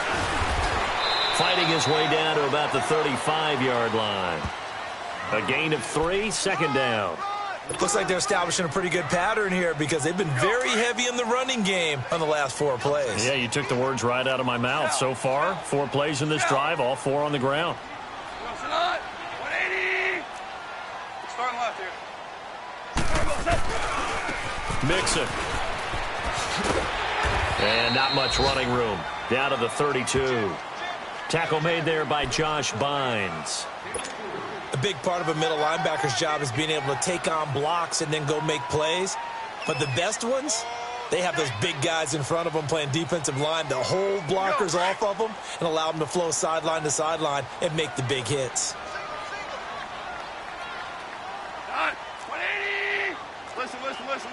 Fighting his way down to about the 35-yard line. A gain of 3, 2nd down. Looks like they're establishing a pretty good pattern here, because they've been very heavy in the running game on the last 4 plays. Yeah, you took the words right out of my mouth. So far, 4 plays in this drive, all 4 on the ground. 180. Starting left here. Mixon. And not much running room. Down to the 32. Tackle made there by Josh Bynes. A big part of a middle linebacker's job is being able to take on blocks and then go make plays. But the best ones, they have those big guys in front of them playing defensive line to hold blockers off of them and allow them to flow sideline to sideline and make the big hits. 180.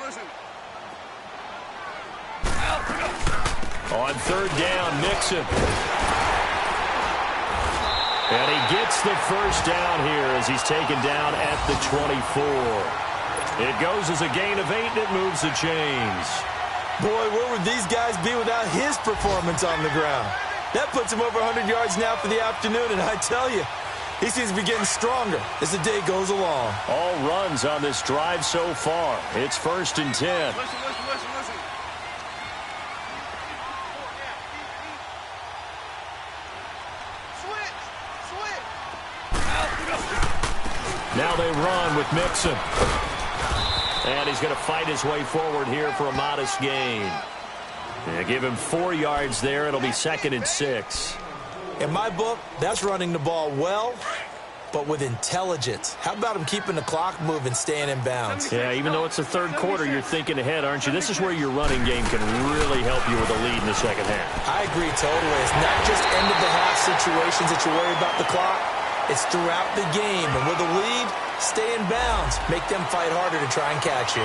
Listen. On 3rd down, Mixon. And he gets the first down here as he's taken down at the 24. It goes as a gain of 8, and it moves the chains. Boy, where would these guys be without his performance on the ground? That puts him over 100 yards now for the afternoon, and I tell you, he seems to be getting stronger as the day goes along. All runs on this drive so far. It's 1st and 10. Listen. Now they run with Mixon. And he's going to fight his way forward here for a modest gain. And give him 4 yards there. It'll be 2nd and 6. In my book, that's running the ball well, but with intelligence. How about him keeping the clock moving, staying in bounds? Yeah, even though it's the 3rd quarter, you're thinking ahead, aren't you? This is where your running game can really help you with a lead in the 2nd half. I agree totally. It's not just end-of-the-half situations that you worry about the clock. It's throughout the game. And with a lead, stay in bounds. Make them fight harder to try and catch you.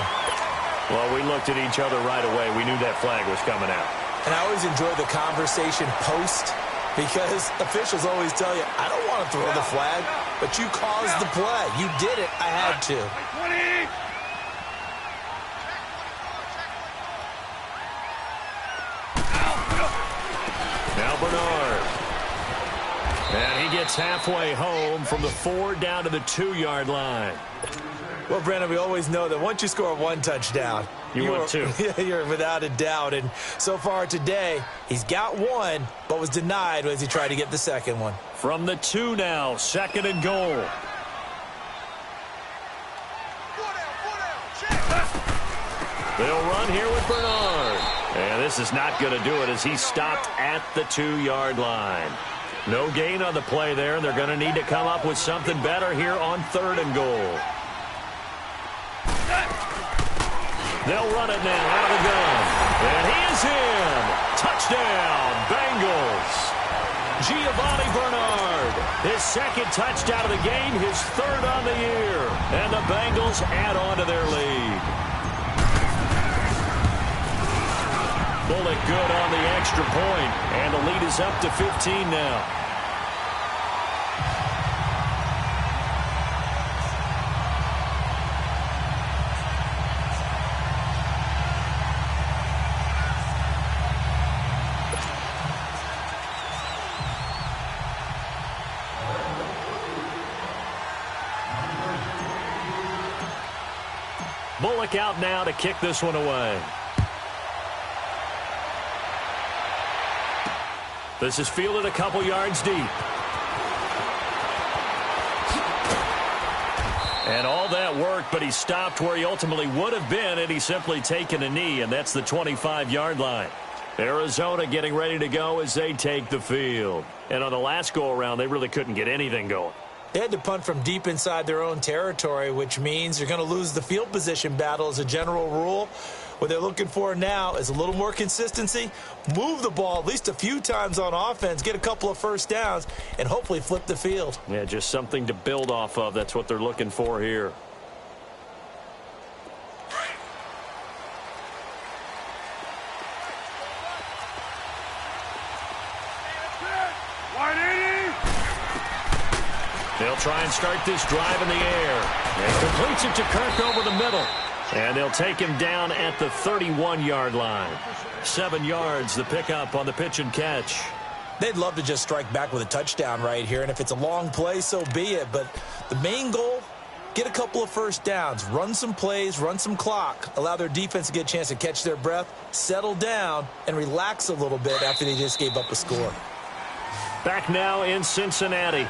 Well, we looked at each other right away. We knew that flag was coming out. And I always enjoy the conversation post, because officials always tell you, I don't want to throw the flag, but you caused the play. You did it. I had to. 20. Now Bernard. And he He gets halfway home from the 4 down to the 2-yard line. Well, Brandon, we always know that once you score one touchdown, want two. You're without a doubt. And so far today, he's got one, but was denied as he tried to get the second one. From the 2 now, 2nd and goal. They'll run here with Bernard. And this is not going to do it as he stopped at the 2-yard line. No gain on the play there, and they're going to need to come up with something better here on 3rd and goal. They'll run it now out of the gun. And he is in. Touchdown, Bengals. Giovanni Bernard, his 2nd touchdown of the game, his 3rd on the year. And the Bengals add on to their lead. Bullock good on the extra point, and the lead is up to 15 now. Bullock out now to kick this one away. This is fielded a couple yards deep. And all that worked, but he stopped where he ultimately would have been had he simply taken a knee, and that's the 25-yard line. Arizona getting ready to go as they take the field. And on the last go-around, they really couldn't get anything going. They had to punt from deep inside their own territory, which means you're going to lose the field position battle as a general rule. What they're looking for now is a little more consistency, move the ball at least a few times on offense, get a couple of first downs, and hopefully flip the field. Yeah, just something to build off of. That's what they're looking for here. They'll try and start this drive in the air. And completes it to Kirk over the middle. And they'll take him down at the 31-yard line. 7 yards, the pickup on the pitch and catch. They'd love to just strike back with a touchdown right here, and if it's a long play, so be it. But the main goal, get a couple of first downs, run some plays, run some clock, allow their defense to get a chance to catch their breath, settle down, and relax a little bit after they just gave up a score. Back now in Cincinnati.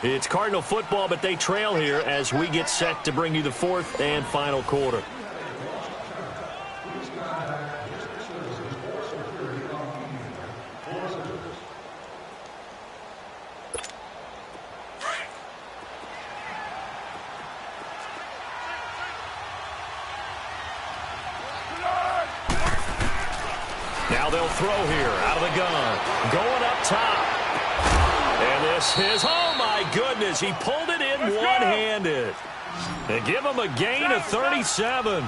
It's Cardinal football, but they trail here as we get set to bring you the 4th and final quarter. Now they'll throw here out of the gun. Going up top. And this is, oh my goodness, he pulled it in one-handed. And give him a gain of 37.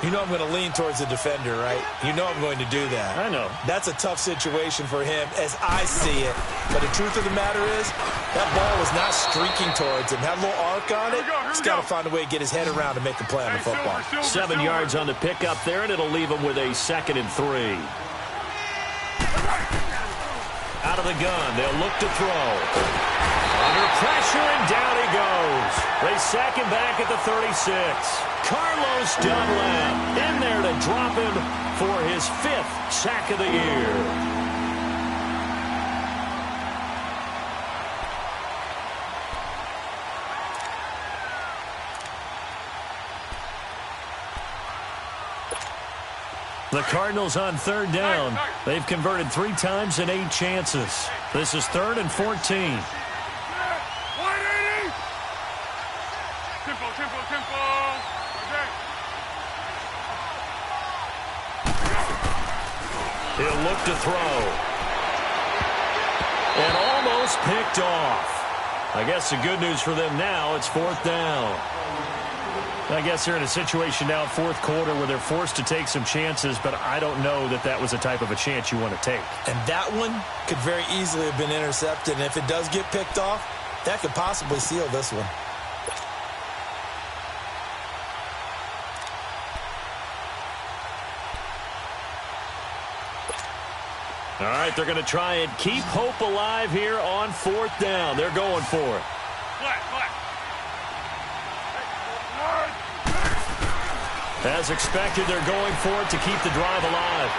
You know I'm going to lean towards the defender, right? You know I'm going to do that. I know. That's a tough situation for him as I see it. But the truth of the matter is, that ball was not streaking towards him. Had a little arc on it. He's got to find a way to get his head around and make a play on the football. 7 yards on the pickup there, and it'll leave him with a 2nd and 3. Out of the gun, they'll look to throw. Under pressure, and down he goes. They sack him back at the 36. Carlos Dunlap in there to drop him for his 5th sack of the year. The Cardinals on 3rd down. They've converted 3 times in 8 chances. This is 3rd and 14. Tempo. He'll look to throw. And almost picked off. I guess the good news for them now, it's 4th down. I guess they're in a situation now, 4th quarter, where they're forced to take some chances, but I don't know that that was the type of a chance you want to take. And that one could very easily have been intercepted, and if it does get picked off, that could possibly seal this one. All right, they're going to try and keep hope alive here on 4th down. They're going for it. As expected, they're going for it to keep the drive alive.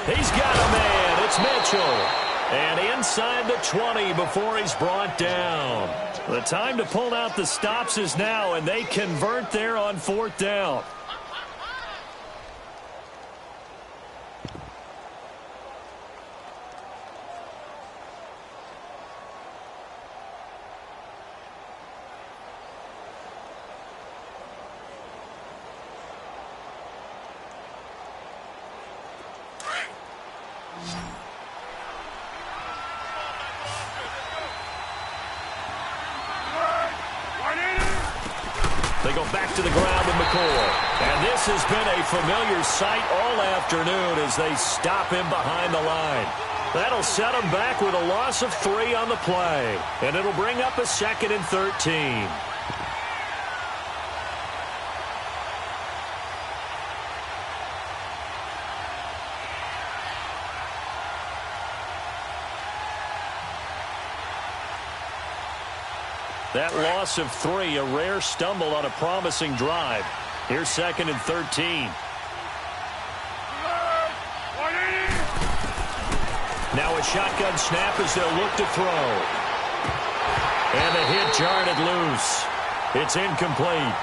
He's got a man. It's Mitchell. And inside the 20 before he's brought down. The time to pull out the stops is now, and they convert there on 4th down. They go back to the ground with McCoy. And this has been a familiar sight all afternoon as they stop him behind the line. That'll set him back with a loss of 3 on the play. And it'll bring up a 2nd and 13. That loss of 3, a rare stumble on a promising drive. Here's 2nd and 13. Now a shotgun snap as they'll look to throw. And the hit jarred it loose. It's incomplete.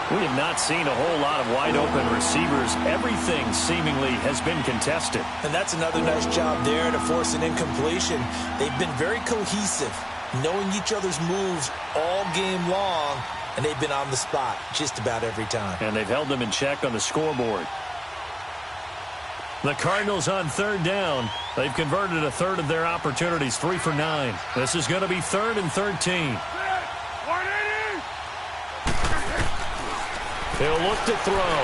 We have not seen a whole lot of wide-open receivers. Everything seemingly has been contested. And that's another nice job there to force an incompletion. They've been very cohesive, knowing each other's moves all game long, and they've been on the spot just about every time. And they've held them in check on the scoreboard. The Cardinals on 3rd down. They've converted a third of their opportunities, 3 for 9. This is going to be 3rd and 13. He'll look to throw.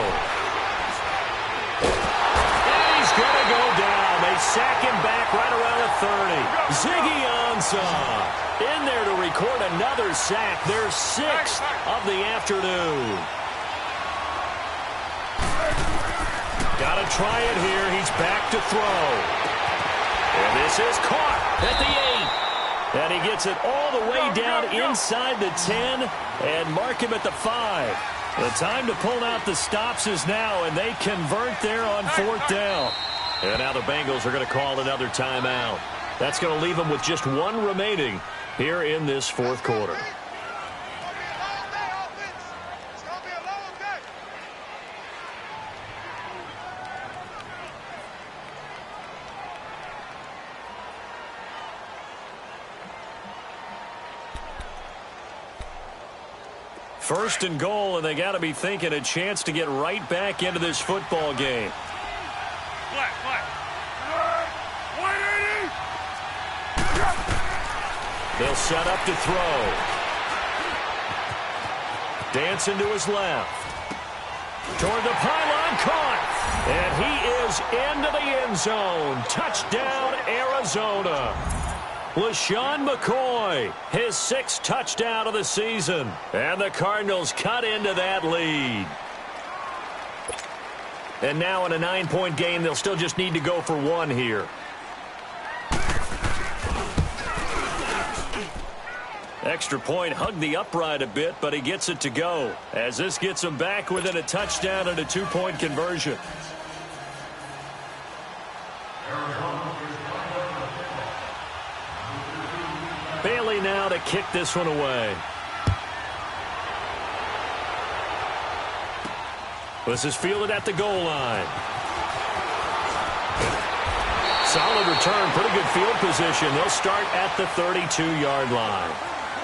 And he's going to go down. They sack him back right around the 30. Ziggy Ansah in there to record another sack. Their 6th of the afternoon. Got to try it here. He's back to throw. And this is caught at the 8. And he gets it all the way down inside the 10 and mark him at the 5. The time to pull out the stops is now, and they convert there on 4th down. And now the Bengals are going to call another timeout. That's going to leave them with just 1 remaining here in this 4th quarter. First and goal, and they got to be thinking a chance to get right back into this football game. They'll set up to throw. Dancing to his left. Toward the pylon, caught. And he is into the end zone. Touchdown, Arizona. LaShawn McCoy, his 6th touchdown of the season. And the Cardinals cut into that lead. And now in a 9-point game, they'll still just need to go for 1 here. Extra point hugged the upright a bit, but he gets it to go. As this gets him back within a touchdown and a 2-point conversion. Bailey now to kick this one away. This is fielded at the goal line. Solid return, pretty good field position. They'll start at the 32-yard line.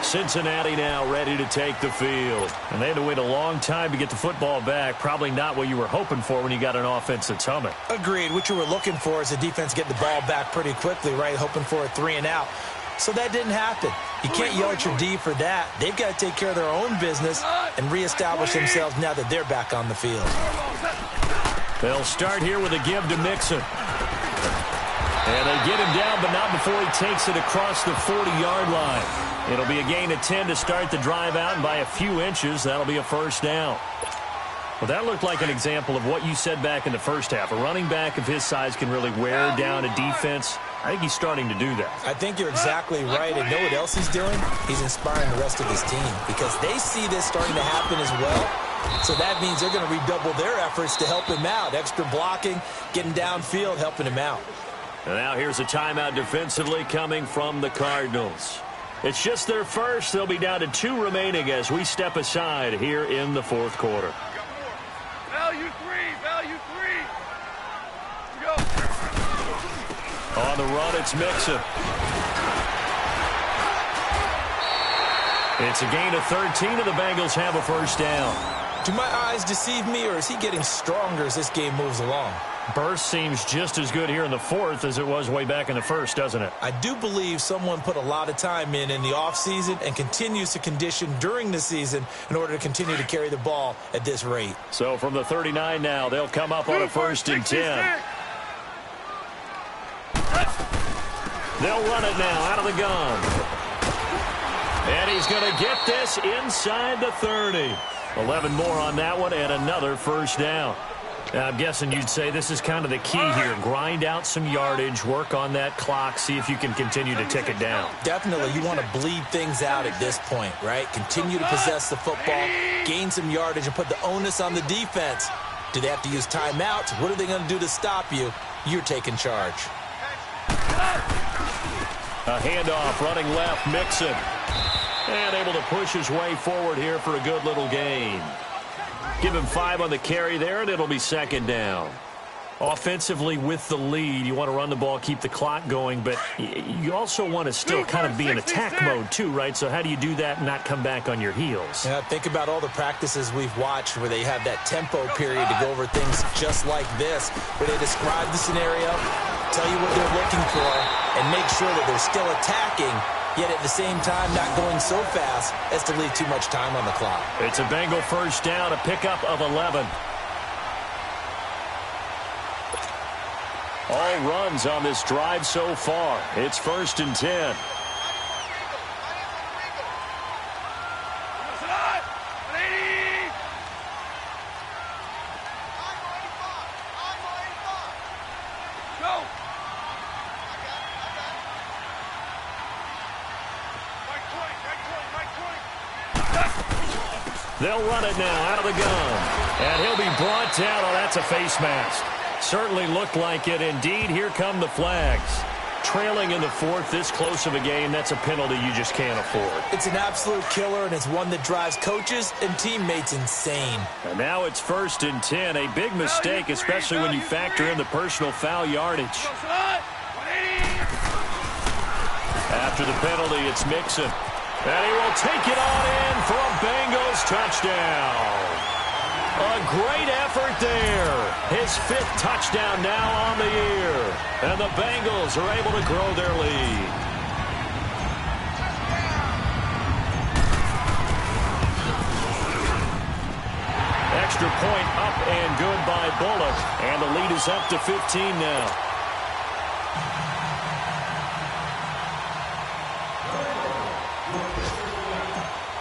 Cincinnati now ready to take the field. And they had to wait a long time to get the football back. Probably not what you were hoping for when you got an offense that's humming. Agreed. What you were looking for is the defense getting the ball back pretty quickly, right? Hoping for a 3 and out. So that didn't happen. You can't yell at your D for that. They've got to take care of their own business and reestablish themselves now that they're back on the field. They'll start here with a give to Mixon. And they get him down, but not before he takes it across the 40-yard line. It'll be a gain of 10 to start the drive out, and by a few inches, that'll be a first down. Well, that looked like an example of what you said back in the first half. A running back of his size can really wear down a defense. I think he's starting to do that. I think you're exactly right. And know what else he's doing? He's inspiring the rest of his team because they see this starting to happen as well. So that means they're going to redouble their efforts to help him out. Extra blocking, getting downfield, helping him out. And now here's a timeout defensively coming from the Cardinals. It's just their first. They'll be down to 2 remaining as we step aside here in the fourth quarter. Value three. Go. On the run, it's Mixon. It's a gain of 13, and the Bengals have a first down. Do my eyes deceive me, or is he getting stronger as this game moves along? Burst seems just as good here in the fourth as it was way back in the first, doesn't it? I do believe someone put a lot of time in the offseason and continues to condition during the season in order to continue to carry the ball at this rate. So from the 39 now, they'll come up on a first and 10. They'll run it now out of the gun. And he's going to get this inside the 30. 11 more on that one and another first down. Now, I'm guessing you'd say this is kind of the key here. Grind out some yardage, work on that clock, see if you can continue to tick it down. Definitely, you want to bleed things out at this point, right? Continue to possess the football, gain some yardage, and put the onus on the defense. Do they have to use timeouts? What are they going to do to stop you? You're taking charge. A handoff, running left, Mixon. And able to push his way forward here for a good little gain. Give him 5 on the carry there, and it'll be second down. Offensively with the lead, you want to run the ball, keep the clock going, but you also want to still kind of be in attack mode too, right? So how do you do that and not come back on your heels? Yeah, think about all the practices we've watched where they have that tempo period to go over things just like this, where they describe the scenario, tell you what they're looking for, and make sure that they're still attacking, yet at the same time not going so fast as to leave too much time on the clock. It's a Bengal first down, a pickup of 11. All runs on this drive so far. It's first and 10. They'll run it now out of the gun. And he'll be brought down. Oh, that's a face mask. Certainly looked like it. Indeed, here come the flags. Trailing in the fourth, this close of a game, that's a penalty you just can't afford. It's an absolute killer, and it's one that drives coaches and teammates insane. And now it's first and 10. A big mistake, especially when you factor in the personal foul yardage. After the penalty, it's Mixon. And he will take it on in for a Bengals touchdown. A great effort there. His 5th touchdown now on the year. And the Bengals are able to grow their lead. Extra point up and good by Bullock. And the lead is up to 15 now.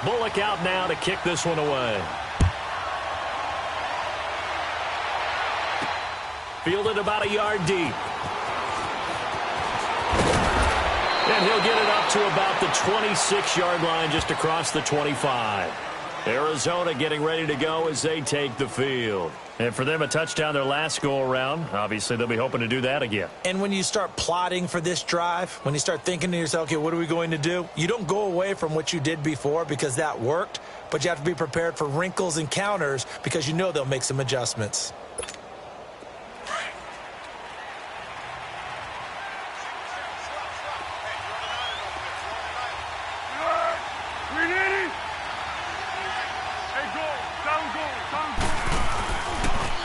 Bullock out now to kick this one away. Fielded about a yard deep. And he'll get it up to about the 26-yard line, just across the 25. Arizona getting ready to go as they take the field. And for them, a touchdown their last go-around. Obviously, they'll be hoping to do that again. And when you start plotting for this drive, when you start thinking to yourself, okay, what are we going to do? You don't go away from what you did before because that worked, but you have to be prepared for wrinkles and counters because you know they'll make some adjustments.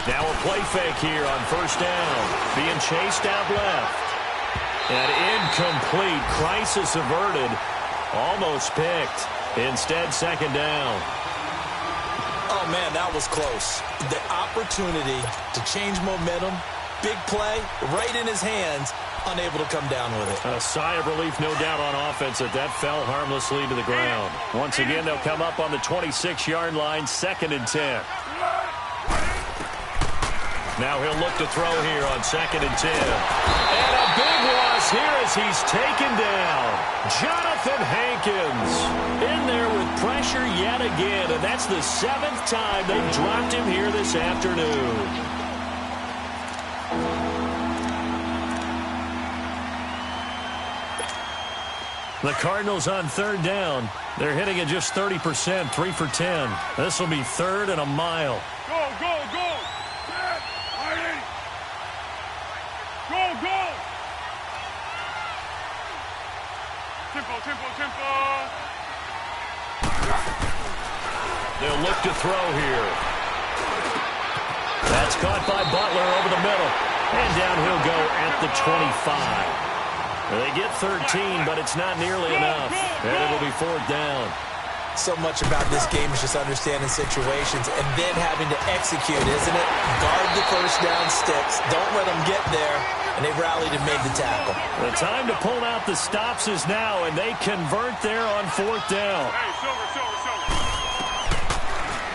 Now a play fake here on first down. Being chased out left. And incomplete. Crisis averted. Almost picked. Instead, second down. Oh, man, that was close. The opportunity to change momentum, big play, right in his hands, unable to come down with it. A sigh of relief, no doubt, on offense that fell harmlessly to the ground. Once again, they'll come up on the 26-yard line, second and 10. Now he'll look to throw here on 2nd and 10. And a big loss here as he's taken down. Jonathan Hankins in there with pressure yet again, and that's the 7th time they've dropped him here this afternoon. The Cardinals on 3rd down. They're hitting at just 30%, 3 for 10. This will be 3rd and a mile. Go, go, go! Go, go! Tempo, tempo, tempo! They'll look to throw here. That's caught by Butler over the middle. And down he'll go at the 25. They get 13, but it's not nearly enough. And it'll be 4th down. So much about this game is just understanding situations and then having to execute, isn't it? Guard the first down sticks. Don't let them get there. And they rallied and made the tackle. The time to pull out the stops is now, and they convert there on 4th down. Hey, silver.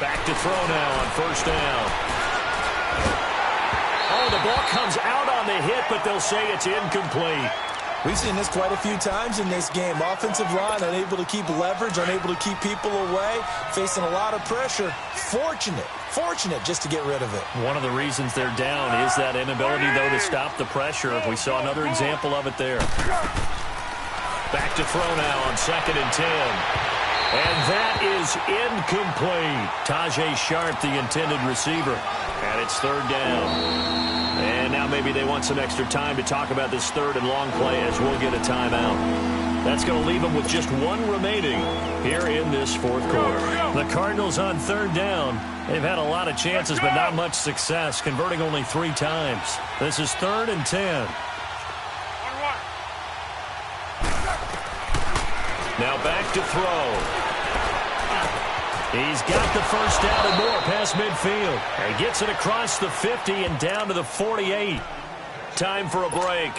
Back to throw now on 1st down. Oh, the ball comes out on the hit, but they'll say it's incomplete. We've seen this quite a few times in this game. Offensive line unable to keep leverage, unable to keep people away, facing a lot of pressure. Fortunate just to get rid of it. One of the reasons they're down is that inability, though, to stop the pressure. We saw another example of it there. Back to throw now on 2nd and 10. And that is incomplete. Tajay Sharp, the intended receiver. And it's 3rd down. And now maybe they want some extra time to talk about this 3rd and long play as we'll get a timeout. That's going to leave them with just 1 remaining here in this 4th quarter. The Cardinals on 3rd down. They've had a lot of chances, but not much success, converting only 3 times. This is 3rd and 10. Now back to throw. He's got the first down and more past midfield. And gets it across the 50 and down to the 48. Time for a break.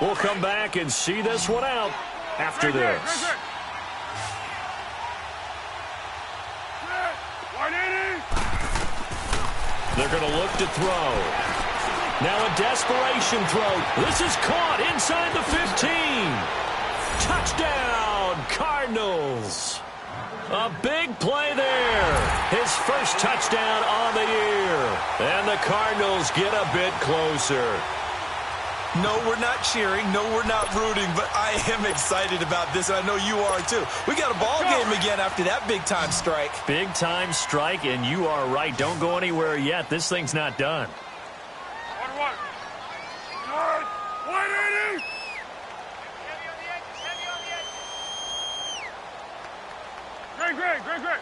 We'll come back and see this one out after this. They're going to look to throw. Now a desperation throw. This is caught inside the 15. Touchdown, Cardinals. A big play there. His first touchdown on the year. And the Cardinals get a bit closer. No, we're not cheering. No, we're not rooting. But I am excited about this, and I know you are too. We got a ball game again after that big-time strike. Big-time strike, and you are right. Don't go anywhere yet. This thing's not done. 1-1. 180. Great.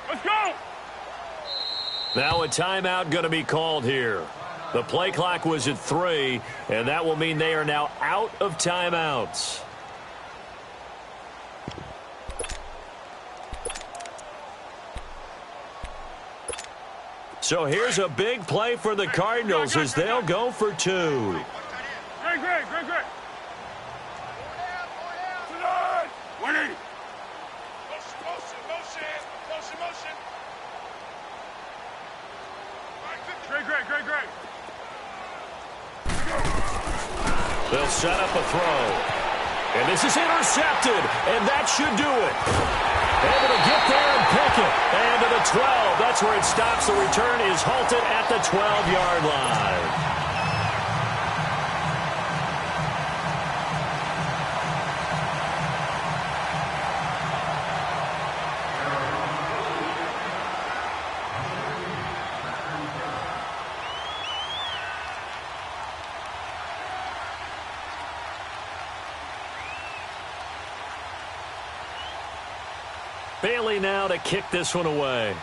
Let's go! Now a timeout going to be called here. The play clock was at 3, and that will mean they are now out of timeouts. So here's a big play for the Cardinals as they'll go for 2. Great. 180. Motion. Great. They'll set up a throw. And this is intercepted, and that should do it. Able to get there and pick it. And to the 12. That's where it stops. The return is halted at the 12-yard line. Bailey now to kick this one away.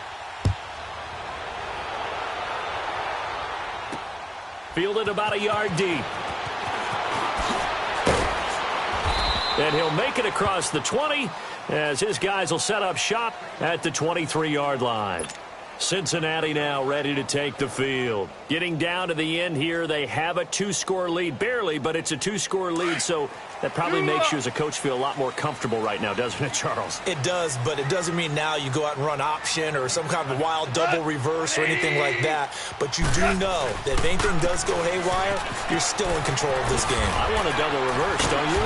Fielded about a yard deep. And he'll make it across the 20 as his guys will set up shop at the 23-yard line. Cincinnati now ready to take the field. Getting down to the end here, they have a 2-score lead. Barely, but it's a 2-score lead, so that probably makes you as a coach feel a lot more comfortable right now, doesn't it, Charles? It does, but it doesn't mean now you go out and run option or some kind of wild double reverse or anything like that. But you do know that if anything does go haywire, you're still in control of this game. I want a double reverse, don't you?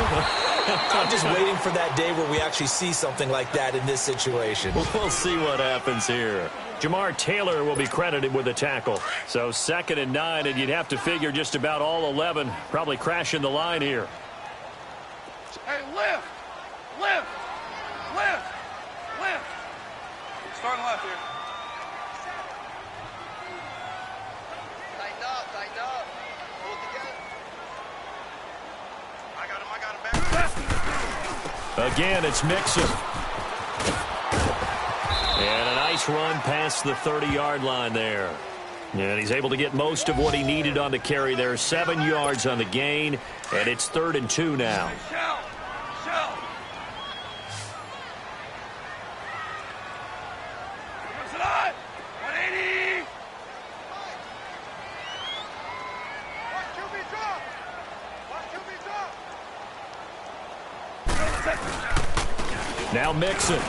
I'm just waiting for that day where we actually see something like that in this situation. We'll see what happens here. Jamar Taylor will be credited with a tackle. So 2nd and 9, and you'd have to figure just about all 11 probably crashing the line here. Hey, lift! Lift! Lift! Lift! Starting left here. Tighten up, tighten up. Pull it together. I got him back. Again, it's Mixon. And a nice run past the 30-yard line there. And he's able to get most of what he needed on the carry there. 7 yards on the gain, and it's 3rd and 2 now. Shell! Shell! Comes it on! 180! Watch QB drop! Watch QB drop! Now Mixon.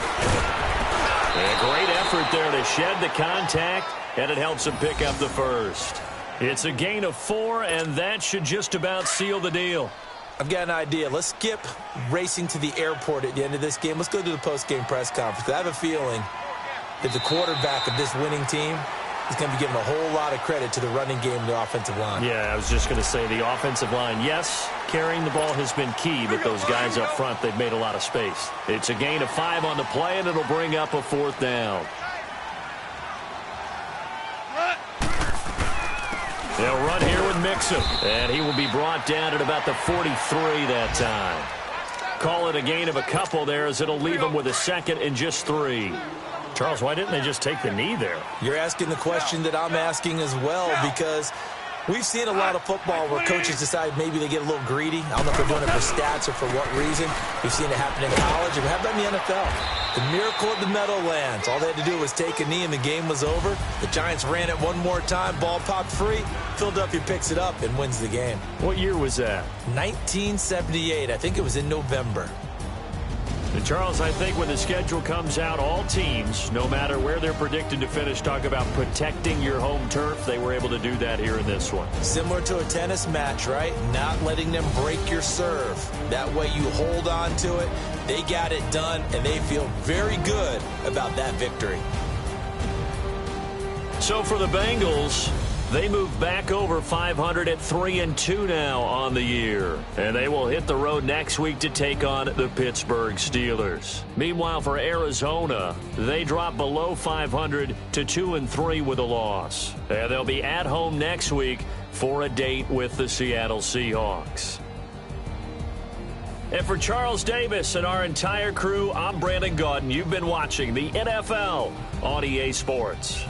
A great effort there to shed the contact, and it helps him pick up the first. It's a gain of 4, and that should just about seal the deal. I've got an idea. Let's skip racing to the airport at the end of this game. Let's go to the post-game press conference. I have a feeling that the quarterback of this winning team is going to be given a whole lot of credit to the running game and the offensive line. Yeah, I was just going to say the offensive line, yes, carrying the ball has been key, but those guys up front, they've made a lot of space. It's a gain of 5 on the play, and it'll bring up a 4th down. They'll run here with Mixon, and he will be brought down at about the 43 that time. Call it a gain of a couple there, as it'll leave him with a 2nd and just 3. Charles, why didn't they just take the knee there? You're asking the question that I'm asking as well, because we've seen a lot of football where coaches decide maybe they get a little greedy. I don't know if they're doing it for stats or for what reason. We've seen it happen in college, and how about in the NFL? The miracle of the Meadowlands. All they had to do was take a knee, and the game was over. The Giants ran it one more time. Ball popped free. Philadelphia picks it up and wins the game. What year was that? 1978. I think it was in November. And Charles, I think when the schedule comes out, all teams, no matter where they're predicted to finish, talk about protecting your home turf. They were able to do that here in this one. Similar to a tennis match, right? Not letting them break your serve. That way you hold on to it. They got it done, and they feel very good about that victory. So for the Bengals, they move back over 500 at 3-2 now on the year. And they will hit the road next week to take on the Pittsburgh Steelers. Meanwhile, for Arizona, they drop below 500 to 2-3 with a loss. And they'll be at home next week for a date with the Seattle Seahawks. And for Charles Davis and our entire crew, I'm Brandon Gaudin. You've been watching the NFL on EA Sports.